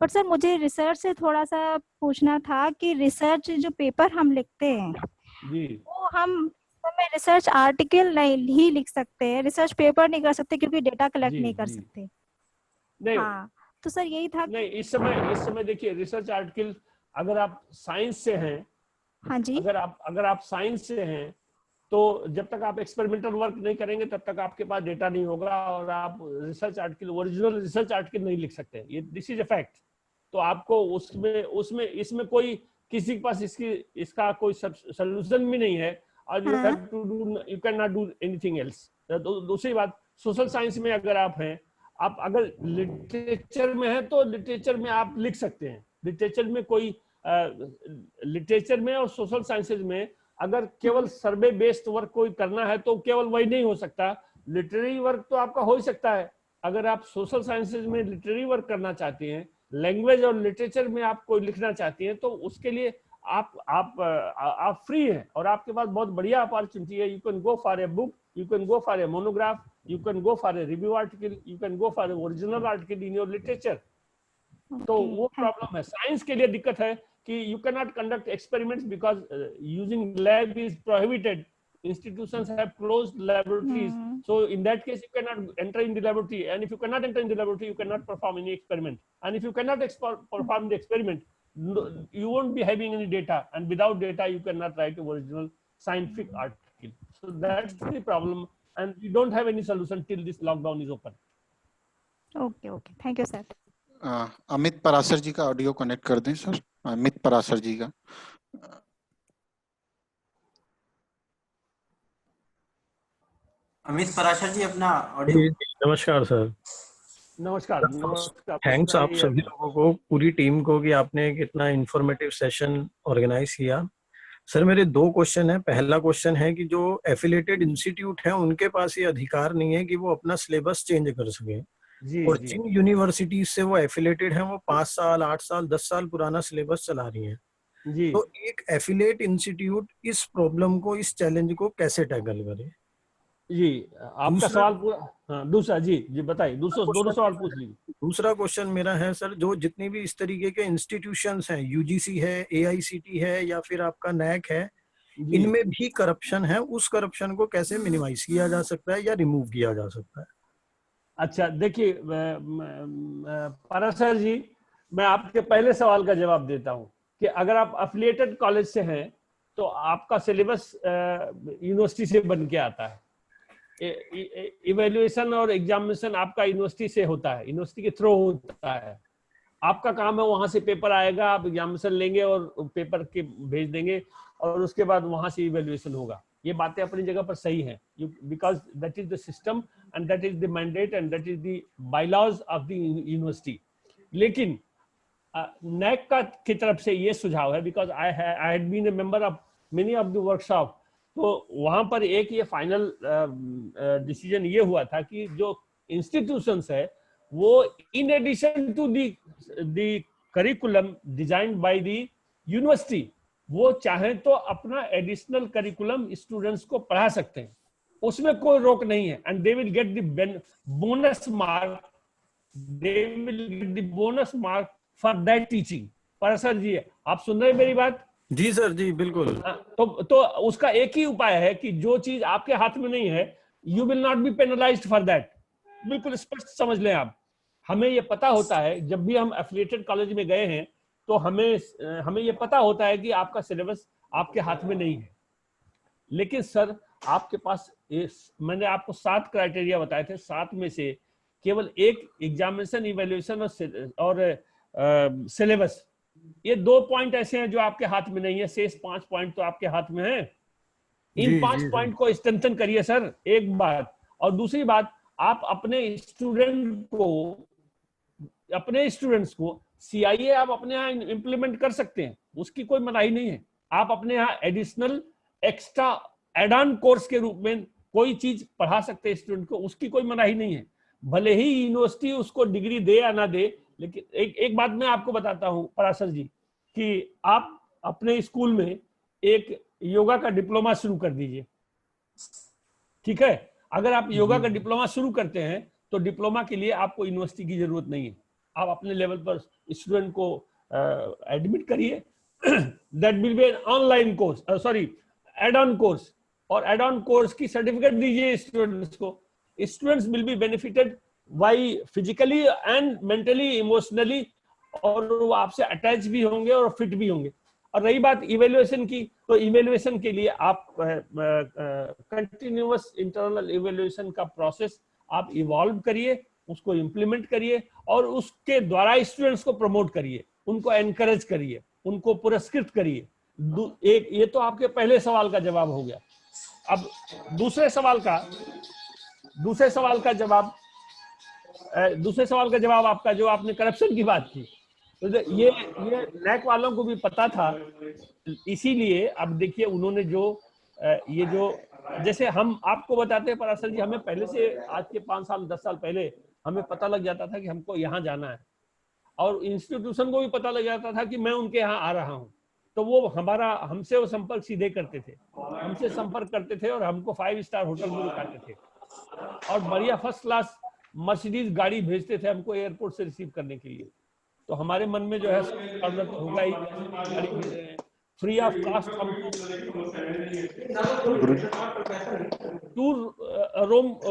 बट सर मुझे रिसर्च से थोड़ा सा पूछना था कि रिसर्च जो पेपर हम लिखते हैं जी, वो हम रिसर्च आर्टिकल नहीं ही लिख सकते हैं, रिसर्च पेपर नहीं कर सकते क्योंकि डेटा कलेक्ट नहीं कर सकते। नहीं, हाँ तो सर यही था। नहीं, इस समय देखिए, रिसर्च आर्टिकल अगर आप साइंस से हैं, हाँ जी, अगर आप साइंस से हैं तो जब तक आप एक्सपेरिमेंटल वर्क नहीं करेंगे तब तक आपके पास डेटा नहीं होगा और आप research article, original research article नहीं लिख सकते। ये दिस इज अ फैक्ट। तो आपको उसमें इसमें कोई किसी के पास इसका कोई सोल्यूशन भी नहीं है और you have to do, you can not do anything else. दूसरी बात, सोशल साइंस में अगर आप हैं, आप अगर लिटरेचर में हैं तो लिटरेचर में आप लिख सकते हैं। लिटरेचर में कोई लिटरेचर में और सोशल साइंसेज में अगर केवल सर्वे बेस्ड वर्क कोई करना है तो केवल वही नहीं हो सकता, लिटरेरी वर्क तो आपका हो ही सकता है। अगर आप सोशल साइंसेज में लिटरेरी वर्क करना चाहते हैं, लैंग्वेज और लिटरेचर में आप कोई लिखना चाहती हैं, तो उसके लिए आप फ्री हैं और आपके पास बहुत बढ़िया अपॉर्चुनिटी है। You can go for a book, you can go for a monograph, you can go for a review article, you can go for a original article in your literature. तो वो problem है। Science के लिए दिक्कत है कि you can not conduct experiments because using lab is prohibited. Institutions have closed laboratories, so in that case you cannot enter in the laboratory, and if you cannot enter in the laboratory you cannot perform any experiment, and if you cannot perform the experiment, you won't be having any data, and without data you cannot write an original scientific article. So that's the problem, and we don't have any solution till this lockdown is open. Okay, thank you sir. Amit Parashar ji का audio connect कर दें sir. Amit Parashar ji का। अमित पराशर जी, अपना audio. नमस्कार sir. नमस्कार। Thanks आप सभी लोगों को, पूरी टीम को, कि आपने कितना इंफॉर्मेटिव सेशन ऑर्गेनाइज किया। सर मेरे दो क्वेश्चन है। पहला क्वेश्चन है कि जो एफिलिएटेड इंस्टीट्यूट है उनके पास ये अधिकार नहीं है कि वो अपना सिलेबस चेंज कर सके, और जिन यूनिवर्सिटीज से वो एफिलिएटेड हैं वो 5 साल 8 साल 10 साल पुराना सिलेबस चला रही हैं। तो एक एफिलिएट इंस्टीट्यूट इस प्रॉब्लम को, इस चैलेंज को कैसे टैकल करे? जी आपका सवाल पूरा। हाँ दूसरा जी बताइए, दूसरा दोनों सवाल पूछ लीजिए। दूसरा क्वेश्चन मेरा है सर, जो जितनी भी इस तरीके के इंस्टीट्यूशंस हैं, यूजीसी है, एआईसीटी है या फिर आपका नैक है, जी इनमें भी करप्शन है, उस करप्शन को कैसे मिनिमाइज किया जा सकता है या रिमूव किया जा सकता है? अच्छा देखिए पराशर जी, मैं आपके पहले सवाल का जवाब देता हूं कि अगर आप अफिलिएटेड कॉलेज से हैं तो आपका सिलेबस यूनिवर्सिटी से बन के आता है। इवेल्युएशन और एग्जामिनेशन आपका यूनिवर्सिटी से होता है, यूनिवर्सिटी के थ्रू होता है। आपका काम है वहां से पेपर आएगा, आप एग्जामिनेशन लेंगे और पेपर के भेज देंगे और उसके बाद वहां से इवेल्युएशन होगा। ये बातें अपनी जगह पर सही हैं, because that is the system and that is the mandate and that is the bylaws of the university. लेकिन नैक का की तरफ से ये सुझाव है, because I had been a member of many of the workshop, तो वहां पर एक ये फाइनल डिसीजन ये हुआ था कि जो इंस्टीट्यूशंस है वो in addition to the curriculum designed by the university, वो चाहे तो अपना एडिशनल करिकुलम स्टूडेंट्स को पढ़ा सकते हैं, उसमें कोई रोक नहीं है। And they will get the bonus mark, they will get the bonus mark for that teaching. पर सर जी आप सुन रहे हैं मेरी बात? जी सर जी बिल्कुल। तो उसका एक ही उपाय है कि जो चीज आपके हाथ में नहीं है, you will not be penalised for that. बिल्कुल स्पष्ट समझ लें आप। हमें ये पता होता है, जब भी हम एफिलिएटेड कॉलेज में गए हैं तो हमें ये पता होता है कि आपका सिलेबस आपके हाथ में नहीं है। लेकिन सर आपके पास मैंने आपको 7 क्राइटेरिया बताए थे, 7 में से केवल एक एग्जामिनेशन, इवैल्यूएशन और सिलेबस, ये 2 पॉइंट ऐसे हैं जो आपके हाथ में नहीं है, शेष 5 पॉइंट तो आपके हाथ में है। इन 5 पॉइंट को स्ट्रेंथन करिए सर, एक बात। और दूसरी बात, आप अपने स्टूडेंट्स को CIA आप अपने यहाँ इंप्लीमेंट कर सकते हैं, उसकी कोई मनाही नहीं है। आप अपने यहाँ additional extra add on course के रूप में कोई चीज पढ़ा सकते हैं स्टूडेंट को, उसकी कोई मनाही नहीं है। भले ही यूनिवर्सिटी उसको डिग्री दे या ना दे, लेकिन एक बात मैं आपको बताता हूं पराशर जी, कि आप अपने स्कूल में एक योगा का डिप्लोमा शुरू कर दीजिए, ठीक है? अगर आप योगा का डिप्लोमा शुरू करते हैं तो डिप्लोमा के लिए आपको यूनिवर्सिटी की जरूरत नहीं है। आप अपने लेवल पर स्टूडेंट को एडमिट करिए, that will be an online course, sorry add on course, और एड ऑन कोर्स की सर्टिफिकेट दीजिए स्टूडेंट्स को। Students will be benefited by physically and mentally, emotionally, और वो आपसे अटैच भी होंगे और फिट भी होंगे। और रही बात इवेल्युएशन की, तो इवेल्युएशन के लिए आप कंटिन्यूअस इंटरनल इवेल्युएशन का प्रोसेस आप इवॉल्व करिए, उसको इम्प्लीमेंट करिए और उसके द्वारा स्टूडेंट्स को प्रमोट करिए, उनको एनकरेज करिए, उनको पुरस्कृत करिए। ये तो आपके पहले सवाल का जवाब हो गया। अब दूसरे सवाल का जवाब आपका, जो आपने करप्शन की बात की, तो ये नैक वालों को भी पता था, इसीलिए अब देखिए उन्होंने ये जो जैसे हम आपको बताते हैं पराशर जी, हमें पहले से आज के 5 साल 10 साल पहले हमें पता लग जाता था कि हमको यहाँ जाना है, और इंस्टीट्यूशन को भी पता लग जाता था कि मैं उनके यहाँ आ रहा हूँ, तो वो हमसे वो संपर्क सीधे करते थे, हमसे संपर्क करते थे और हमको 5 स्टार होटल में रुकाते थे और बढ़िया फर्स्ट क्लास मर्सिडीज गाड़ी भेजते थे हमको एयरपोर्ट से रिसीव करने के लिए। तो हमारे मन में जो है होगा ही, गाड़ी भेज रहे हैं फ्री ऑफ कास्ट, हमको टूर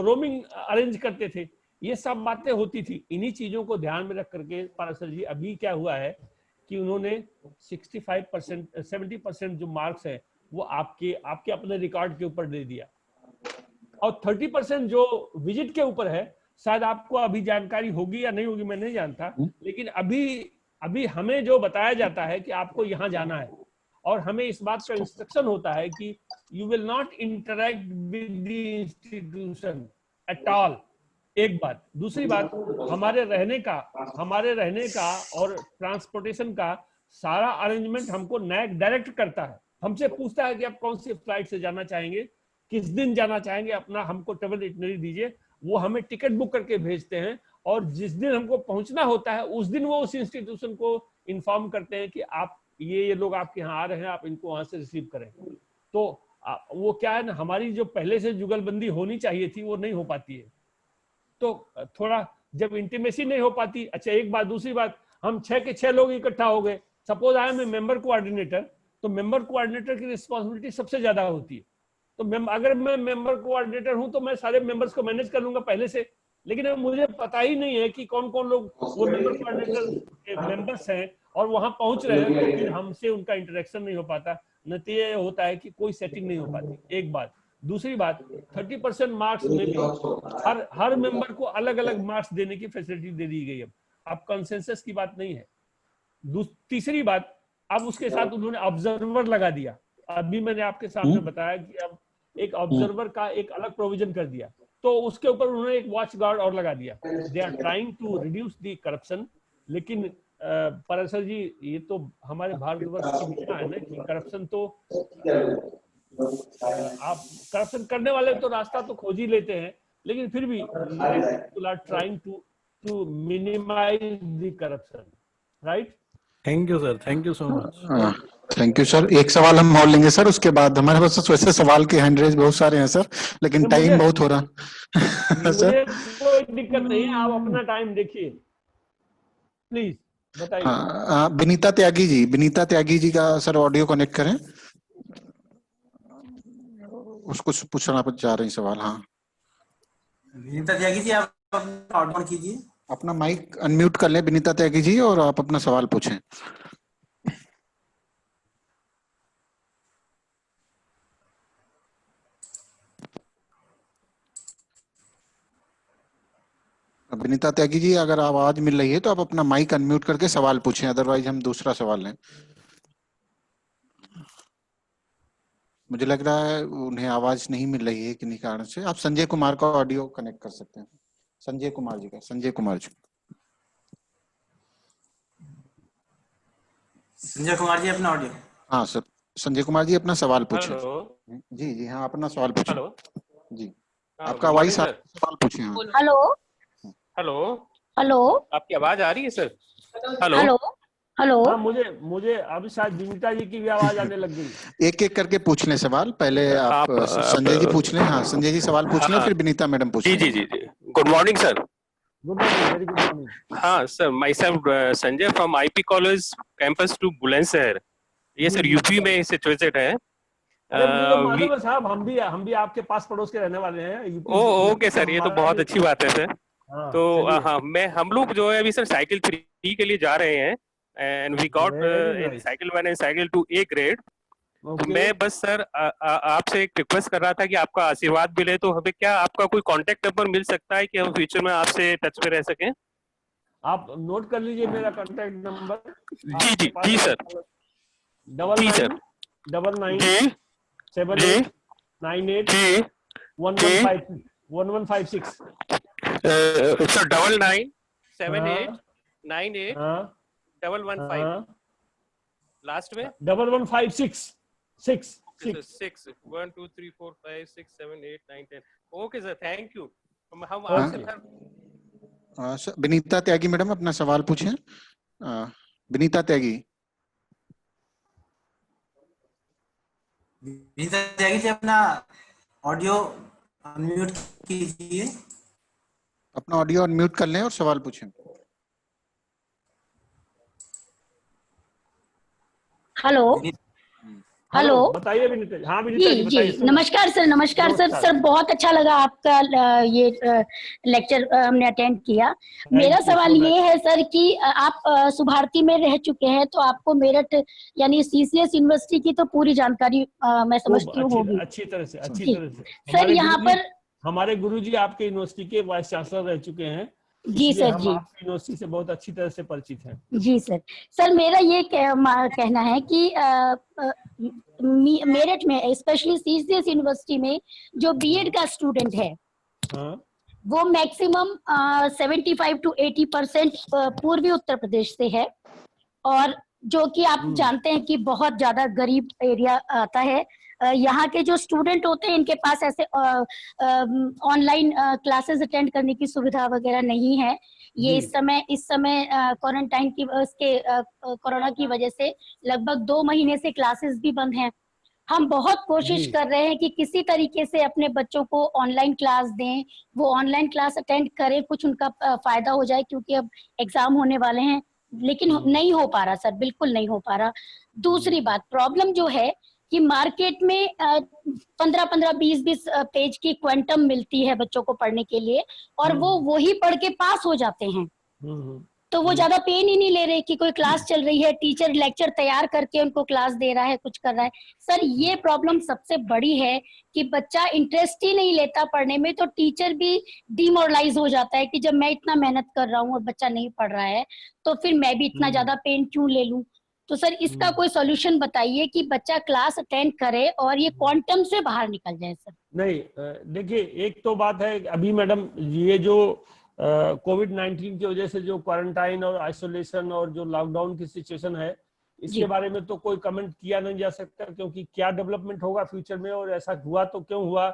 रोमिंग अरेंज करते थे। ये सब बातें होती थी। इन्हीं चीजों को ध्यान में रख करके पराशर जी अभी क्या हुआ है कि उन्होंने 65%, 70% जो मार्क्स है वो आपके अपने रिकॉर्ड के ऊपर दे दिया, और 30% जो विजिट के ऊपर है, शायद आपको अभी जानकारी होगी या नहीं होगी मैं नहीं जानता, लेकिन अभी हमें जो बताया जाता है कि आपको यहाँ जाना है, और हमें इस बात का इंस्ट्रक्शन होता है कि you will not interact with the institution at all. एक बात। दूसरी बात, हमारे रहने का और ट्रांसपोर्टेशन का सारा अरेंजमेंट हमको नैक डायरेक्ट करता है, हमसे पूछता है कि आप कौन सी फ्लाइट से जाना चाहेंगे, किस दिन जाना चाहेंगे, अपना हमको ट्रेवल इटनरी दीजिए। वो हमें टिकट बुक करके भेजते हैं, और जिस दिन हमको पहुंचना होता है उस दिन वो उस इंस्टीट्यूशन को इन्फॉर्म करते हैं कि आप ये लोग आपके यहाँ आ रहे हैं, आप इनको वहां से रिसीव करें। तो वो क्या है ना, हमारी जो पहले से जुगलबंदी होनी चाहिए थी वो नहीं हो पाती है। तो थोड़ा जब इंटीमेसी नहीं हो पाती, अच्छा एक बात, दूसरी बात, हम 6 के 6 लोग इकट्ठा हो गए, suppose I am a member coordinator, तो मेंबर कोऑर्डिनेटर की रिस्पॉन्सिबिलिटी सबसे ज्यादा होती है। तो अगर मैं मेंबर कोऑर्डिनेटर हूं तो मैं सारे मेंबर्स को मैनेज कर लूंगा पहले से, लेकिन अब मुझे पता ही नहीं है कि कौन कौन लोग वो मेंबर कोऑर्डिनेटर के मेंबर्स हैं और वहां पहुंच रहे हैं, तो फिर हमसे उनका इंटरेक्शन नहीं हो पाता, नतीजा होता है कि कोई सेटिंग नहीं हो पाती, एक बात। दूसरी बात, 30% मार्क्स में भी हर मेंबर को अलग अलग मार्क्स देने की फैसिलिटी दे दी गई है, अब कंसेंसस की बात नहीं है। तीसरी बात, अब उसके साथ उन्होंने ऑब्जर्वर लगा दिया। अभी मैंने आपके सामने बताया कि अब एक ऑब्जर्वर का एक अलग प्रोविजन कर दिया, तो उसके ऊपर उन्होंने एक वॉच गार्ड और लगा दिया। They are trying to reduce the corruption, लेकिन पराशर जी, ये तो हमारे भारतवर्ष की नियम है ना कि करप्शन तो आप करप्शन करने वाले तो रास्ता तो खोज ही लेते हैं, लेकिन फिर भी people are trying to minimise the corruption, right? Thank you sir, thank you so much. Thank you sir. एक सवाल हम और लेंगे सर, उसके बाद हमारे पास वैसे सवाल के हैंड रेज बहुत सारे हैं सर, लेकिन तो टाइम बहुत हो रहा मुझे कोई दिक्कत नहीं है, आप अपना टाइम देखिए, प्लीज बताइए। हाँ, विनीता त्यागी जी, विनीता त्यागी जी का सर ऑडियो कनेक्ट करें, उसको पूछना चाह रहे हैं सवाल। हाँ विनीता त्यागी जी, आप अपना ऑडियो कीजिए, अपना माइक अनम्यूट कर लें विनीता त्यागी जी, और आप अपना सवाल पूछें। विनीता त्यागी जी, अगर आवाज मिल रही है तो आप अपना माइक अनम्यूट करके सवाल पूछें, अदरवाइज हम दूसरा सवाल लें। मुझे लग रहा है उन्हें आवाज नहीं मिल रही है किन्हीं कारण से। आप संजय कुमार का ऑडियो कनेक्ट कर सकते हैं, संजय कुमार जी का। संजय कुमार जी। संजय कुमार जी अपना ऑडियो। हाँ सर, संजय कुमार जी अपना सवाल पूछें। हेलो जी जी हाँ, अपना सवाल पूछें। हेलो जी, हाँ, आपका गुड मॉर्निंग वॉइस, सर। सवाल पूछें। हाँ हेलो हेलो हेलो आपकी आवाज आ रही है सर? Hello hello hello. हाँ, मुझे अभी शायद विनीता जी की भी आवाज आने लग गई। एक एक करके पूछ लें सवाल, पहले आप आप संजय जी पूछ लें। हाँ संजय जी सवाल पूछ लें, हाँ, फिर विनीता मैडम पूछ जी लें। जी जी जी, good morning sir. Good morning, very good morning. हाँ sir, myself Sanjay from IP college campus two Bulandshahr, ये सर यूपी में सिचुएटेड है। अरे मुझे तो वी मालूम है साहब, हम भी आपके पास पड़ोस के रहने वाले हैं, यूपी। ओके सर, ये तो बहुत अच्छी बात है सर। हाँ, तो चलिए। हम लोग जो है अभी सर साइकिल 3 के लिए जा रहे हैं, and we got very in nice. Cycle 1 and cycle 2 A grade. तो ओके, मैं बस सर आपसे एक रिक्वेस्ट कर रहा था कि आपका आशीर्वाद मिले, तो हमें क्या आपका कोई कांटेक्ट नंबर मिल सकता है कि हम फ्यूचर में आपसे टच में रह सकें? आप नोट कर लीजिए मेरा कांटेक्ट नंबर। जी जी जी सर, जी सर, 9999 जी 78 जी 98 जी 1156 1156। सर 9978 हाँ 98 हाँ 115 हाँ, लास्ट में 1156 6 6। 6 1 2 3 4 5 6 7 8 9 10। Okay sir, thank you. हम ओके। आपसे सर विनीता त्यागी मैडम अपना सवाल पूछें। विनीता त्यागी, विनीता त्यागी जी अपना ऑडियो अनम्यूट कीजिए। अपना ऑडियो अनम्यूट कर लें और सवाल पूछें। Hello hello. बताइए विनीता जी। हाँ विनीता जी जी जी, बताइए। नमस्कार सर, नमस्कार सर। नमस्कार। सर बहुत अच्छा लगा आपका ये लेक्चर हमने अटेंड किया। मेरा Thank you सवाल so much. ये है सर कि आप सुभारती में रह चुके हैं, तो आपको मेरठ यानी सीसीएस यूनिवर्सिटी की तो पूरी जानकारी मैं समझती हूँ होगी। अच्छी तरह से, अच्छी जी तरह से। सर, यहाँ पर हमारे गुरुजी आपके यूनिवर्सिटी के वाइस चांसलर रह चुके हैं, जी इसलिए सर हम जी आपकी यूनिवर्सिटी से बहुत अच्छी तरह से परिचित हैं। जी सर। सर मेरा ये कहना है कि मेरठ में स्पेशली सीसीएस यूनिवर्सिटी में जो बीएड का स्टूडेंट है, हाँ वो मैक्सिमम 75 to 80% पूर्वी उत्तर प्रदेश से है, और जो कि आप जानते हैं कि बहुत ज्यादा गरीब एरिया आता है। यहाँ के जो स्टूडेंट होते हैं, इनके पास ऐसे ऑनलाइन क्लासेस अटेंड करने की सुविधा वगैरह नहीं है। ये इस समय क्वारंटाइन की कोरोना की वजह से लगभग 2 महीने से क्लासेस भी बंद हैं। हम बहुत कोशिश जी। कर रहे हैं कि किसी तरीके से अपने बच्चों को ऑनलाइन क्लास दें, वो ऑनलाइन क्लास अटेंड करें, कुछ उनका फायदा हो जाए, क्योंकि अब एग्जाम होने वाले हैं। लेकिन नहीं हो पा रहा सर, बिल्कुल नहीं हो पा रहा। दूसरी बात, प्रॉब्लम जो है कि मार्केट में 15-15, 20-20 पेज की क्वांटम मिलती है बच्चों को पढ़ने के लिए, और वो वही पढ़ के पास हो जाते हैं। तो वो ज्यादा पेन ही नहीं ले रहे कि कोई क्लास चल रही है, टीचर लेक्चर तैयार करके उनको क्लास दे रहा है, कुछ कर रहा है। सर ये प्रॉब्लम सबसे बड़ी है कि बच्चा इंटरेस्ट ही नहीं लेता पढ़ने में, तो टीचर भी डिमोरलाइज हो जाता है कि जब मैं इतना मेहनत कर रहा हूँ और बच्चा नहीं पढ़ रहा है, तो फिर मैं भी इतना ज्यादा पेन क्यों ले लूं। तो सर इसका कोई सॉल्यूशन बताइए कि बच्चा क्लास अटेंड करे और ये क्वांटम से बाहर निकल जाए सर। नहीं, देखिए, एक तो बात है अभी मैडम, ये जो कोविड-19 की वजह से जो क्वारंटाइन और आइसोलेशन और जो लॉकडाउन की सिचुएशन है, इसके बारे में तो कोई कमेंट किया नहीं जा सकता, क्योंकि क्या डेवलपमेंट होगा फ्यूचर में और ऐसा हुआ तो क्यों हुआ,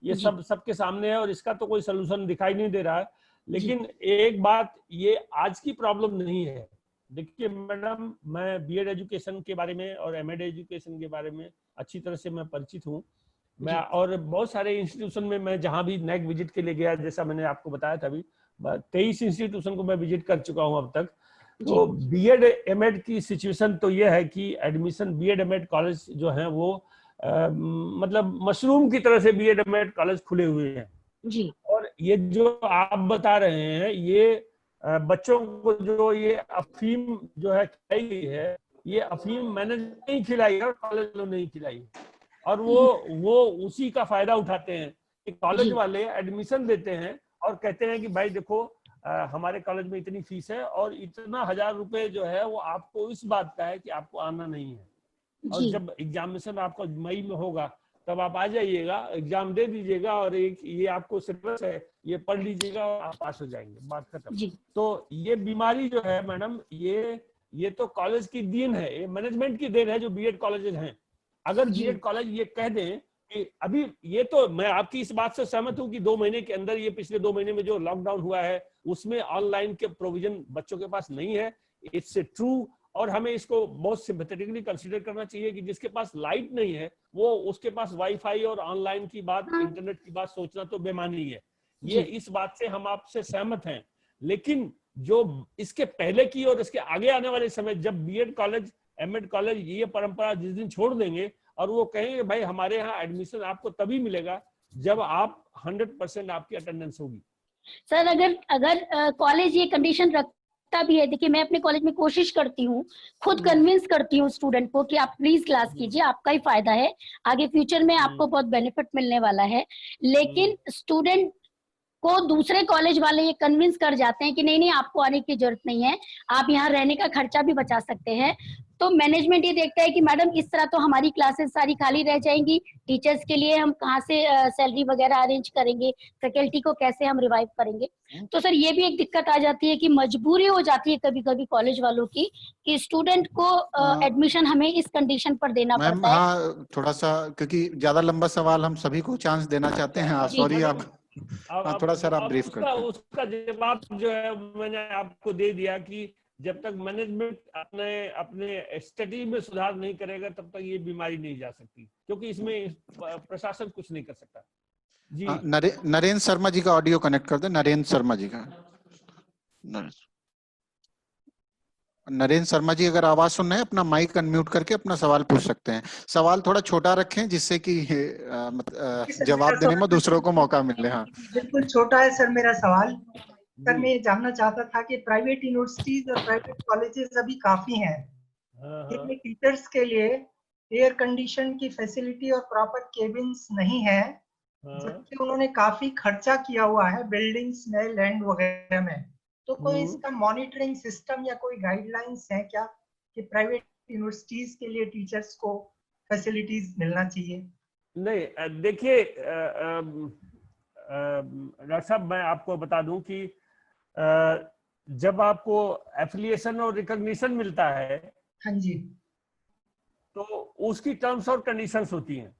ये सब सबके सामने है और इसका तो कोई सलूशन दिखाई नहीं दे रहा है। लेकिन एक बात, ये आज की प्रॉब्लम नहीं है। देखिए मैडम, मैं बीएड एजुकेशन के बारे में और एमएड एजुकेशन के बारे में अच्छी तरह से मैं परिचित हूँ। मैं और बहुत सारे इंस्टीट्यूशन में मैं जहाँ भी नेक विजिट के लिए गया, जैसा मैंने आपको बताया था अभी, 23 इंस्टीट्यूशन को मैं विजिट कर चुका हूँ अब तक। तो बीएड एमएड की सिचुएशन तो ये है कि एडमिशन बीएड एमएड कॉलेज जो है वो मतलब मशरूम की तरह से बीएड एमएड कॉलेज खुले हुए हैं जी। और ये जो आप बता रहे हैं, ये बच्चों को जो ये अफीम जो है खिलाई गई है, ये अफीम मैंने नहीं खिलाई है और कॉलेज वालों ने नहीं खिलाई है, और वो उसी का फायदा उठाते हैं कि कॉलेज वाले एडमिशन देते हैं और कहते हैं कि भाई देखो, हमारे कॉलेज में इतनी फीस है और इतना 1000 रुपए जो है वो आपको इस बात का है कि आपको आना नहीं है, और जब एग्जामिनेशन आपका मई में होगा तब आप आ जाइएगा, एग्जाम दे दीजिएगा और एक ये आपको सिलेबस है, ये पढ़ लीजिएगा और आप पास हो जाएंगे, बात खत्म। तो ये बीमारी जो है मैडम, ये तो कॉलेज की देन है, ये मैनेजमेंट की देन है जो बीएड कॉलेजेस हैं। अगर बीएड कॉलेज ये कह दें कि अभी, ये तो मैं आपकी इस बात से सहमत हूं कि 2 महीने के अंदर, ये पिछले 2 महीने में जो लॉकडाउन हुआ है उसमें ऑनलाइन के प्रोविजन बच्चों के पास नहीं है, इट्स ट्रू, और हमें इसको बहुत सिंपैथेटिकली कंसीडर करना चाहिए कि जिसके पास लाइट नहीं है वो, उसके पास वाईफाई और ऑनलाइन की बात, इंटरनेट की बात सोचना तो बेमानी है। ये इस बात से हम आपसे सहमत हैं। लेकिन जो इसके पहले की और इसके आगे आने वाले समय, जब बीएड कॉलेज एमएड कॉलेज ये परंपरा जिस दिन छोड़ देंगे और वो कहेंगे भाई हमारे यहाँ एडमिशन आपको तभी मिलेगा जब आप 100% आपकी अटेंडेंस होगी। सर अगर कॉलेज ये कंडीशन रखता भी है, देखिए मैं अपने कॉलेज में कोशिश करती हूँ, खुद कन्विंस करती हूँ स्टूडेंट को कि आप प्लीज क्लास कीजिए, आपका ही फायदा है, आगे फ्यूचर में आपको बहुत बेनिफिट मिलने वाला है। लेकिन स्टूडेंट को दूसरे कॉलेज वाले ये कन्विंस कर जाते हैं कि नहीं आपको आने की जरूरत नहीं है, आप यहाँ रहने का खर्चा भी बचा सकते हैं। तो मैनेजमेंट ये देखता है कि मैडम इस तरह तो हमारी क्लासेस सारी खाली रह जाएंगी, टीचर्स के लिए हम कहाँ से सैलरी वगैरह अरेंज करेंगे, फैकल्टी को कैसे हम रिवाइव करेंगे। तो सर ये भी एक दिक्कत आ जाती है कि मजबूरी हो जाती है कभी कभी कॉलेज वालों की कि स्टूडेंट को एडमिशन हमें इस कंडीशन पर देना पड़ता है। हाँ, थोड़ा सा, क्योंकि ज्यादा लंबा सवाल, हम सभी को चांस देना चाहते हैं। सॉरी, आप थोड़ा सा आप ब्रीफ करते हैं। उसका जवाब जो है मैंने आपको दे दिया कि जब तक मैनेजमेंट अपने स्टडी में सुधार नहीं करेगा तब तक ये बीमारी नहीं जा सकती, क्योंकि इसमें प्रशासन कुछ नहीं कर सकता। जी, नरेंद्र शर्मा जी का ऑडियो कनेक्ट कर दे। नरेंद्र शर्मा जी का, नरेंद्र शर्मा जी अगर आवाज सुन रहे हैं, अपना माइक अनम्यूट करके अपना सवाल पूछ सकते हैं। सवाल थोड़ा छोटा रखें जिससे कि जवाब देने में दूसरों को मौका मिले। हाँ, बिल्कुल छोटा है सर मेरा सवाल। सर मैं ये जानना चाहता था कि प्राइवेट यूनिवर्सिटीज और प्राइवेट कॉलेजेस अभी काफी हैं, इनमें टीचर्स के लिए एयर कंडीशन की फैसिलिटी और प्रॉपर केबिन्स नहीं है, जबकि उन्होंने काफी खर्चा किया हुआ है बिल्डिंग्स में, लैंड वगैरह में। तो कोई इसका मॉनिटरिंग सिस्टम या कोई गाइडलाइंस है क्या कि प्राइवेट यूनिवर्सिटीज के लिए टीचर्स को फैसिलिटीज मिलना चाहिए? नहीं, देखिए डॉक्टर साहब, मैं आपको बता दूं कि जब आपको एफिलिएशन और रिकॉग्निशन मिलता है, हाँ जी, तो उसकी टर्म्स और कंडीशंस होती हैं,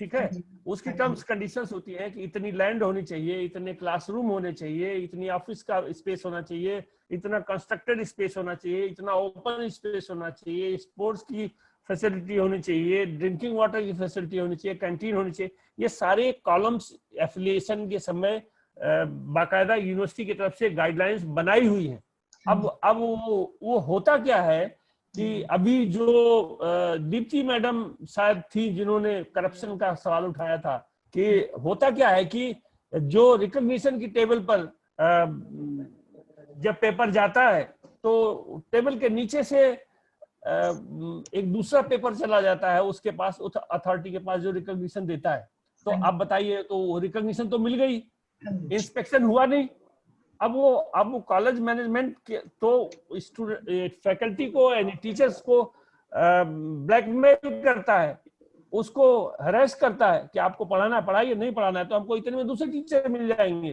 ठीक है। उसकी टर्म्स कंडीशंस होती हैं कि इतनी लैंड होनी चाहिए, इतने क्लासरूम होने चाहिए, इतनी ऑफिस का स्पेस होना चाहिए, इतना कंस्ट्रक्टेड स्पेस होना चाहिए, इतना ओपन स्पेस होना चाहिए, स्पोर्ट्स की फैसिलिटी होनी चाहिए, ड्रिंकिंग वाटर की फैसिलिटी होनी चाहिए, कैंटीन होनी चाहिए। ये सारे कॉलम्स एफिलिएशन के समय बाकायदा यूनिवर्सिटी की तरफ से गाइडलाइंस बनाई हुई है। अब वो होता क्या है कि अभी जो दीप्ति मैडम शायद थी जिन्होंने करप्शन का सवाल उठाया था, कि होता क्या है कि जो रिकॉग्निशन की टेबल पर जब पेपर जाता है तो टेबल के नीचे से एक दूसरा पेपर चला जाता है उसके पास, उस अथॉरिटी के पास जो रिकॉग्निशन देता है। तो अब बताइए, तो रिकॉग्निशन तो मिल गई, इंस्पेक्शन हुआ नहीं। अब वो कॉलेज मैनेजमेंट तो स्टूडेंट फैकल्टी को यानी टीचर्स को ब्लैकमेल करता है, उसको हरेस करता है कि आपको पढ़ाना है पढ़ाइए, नहीं पढ़ाना है तो हमको इतने में दूसरे टीचर मिल जाएंगे।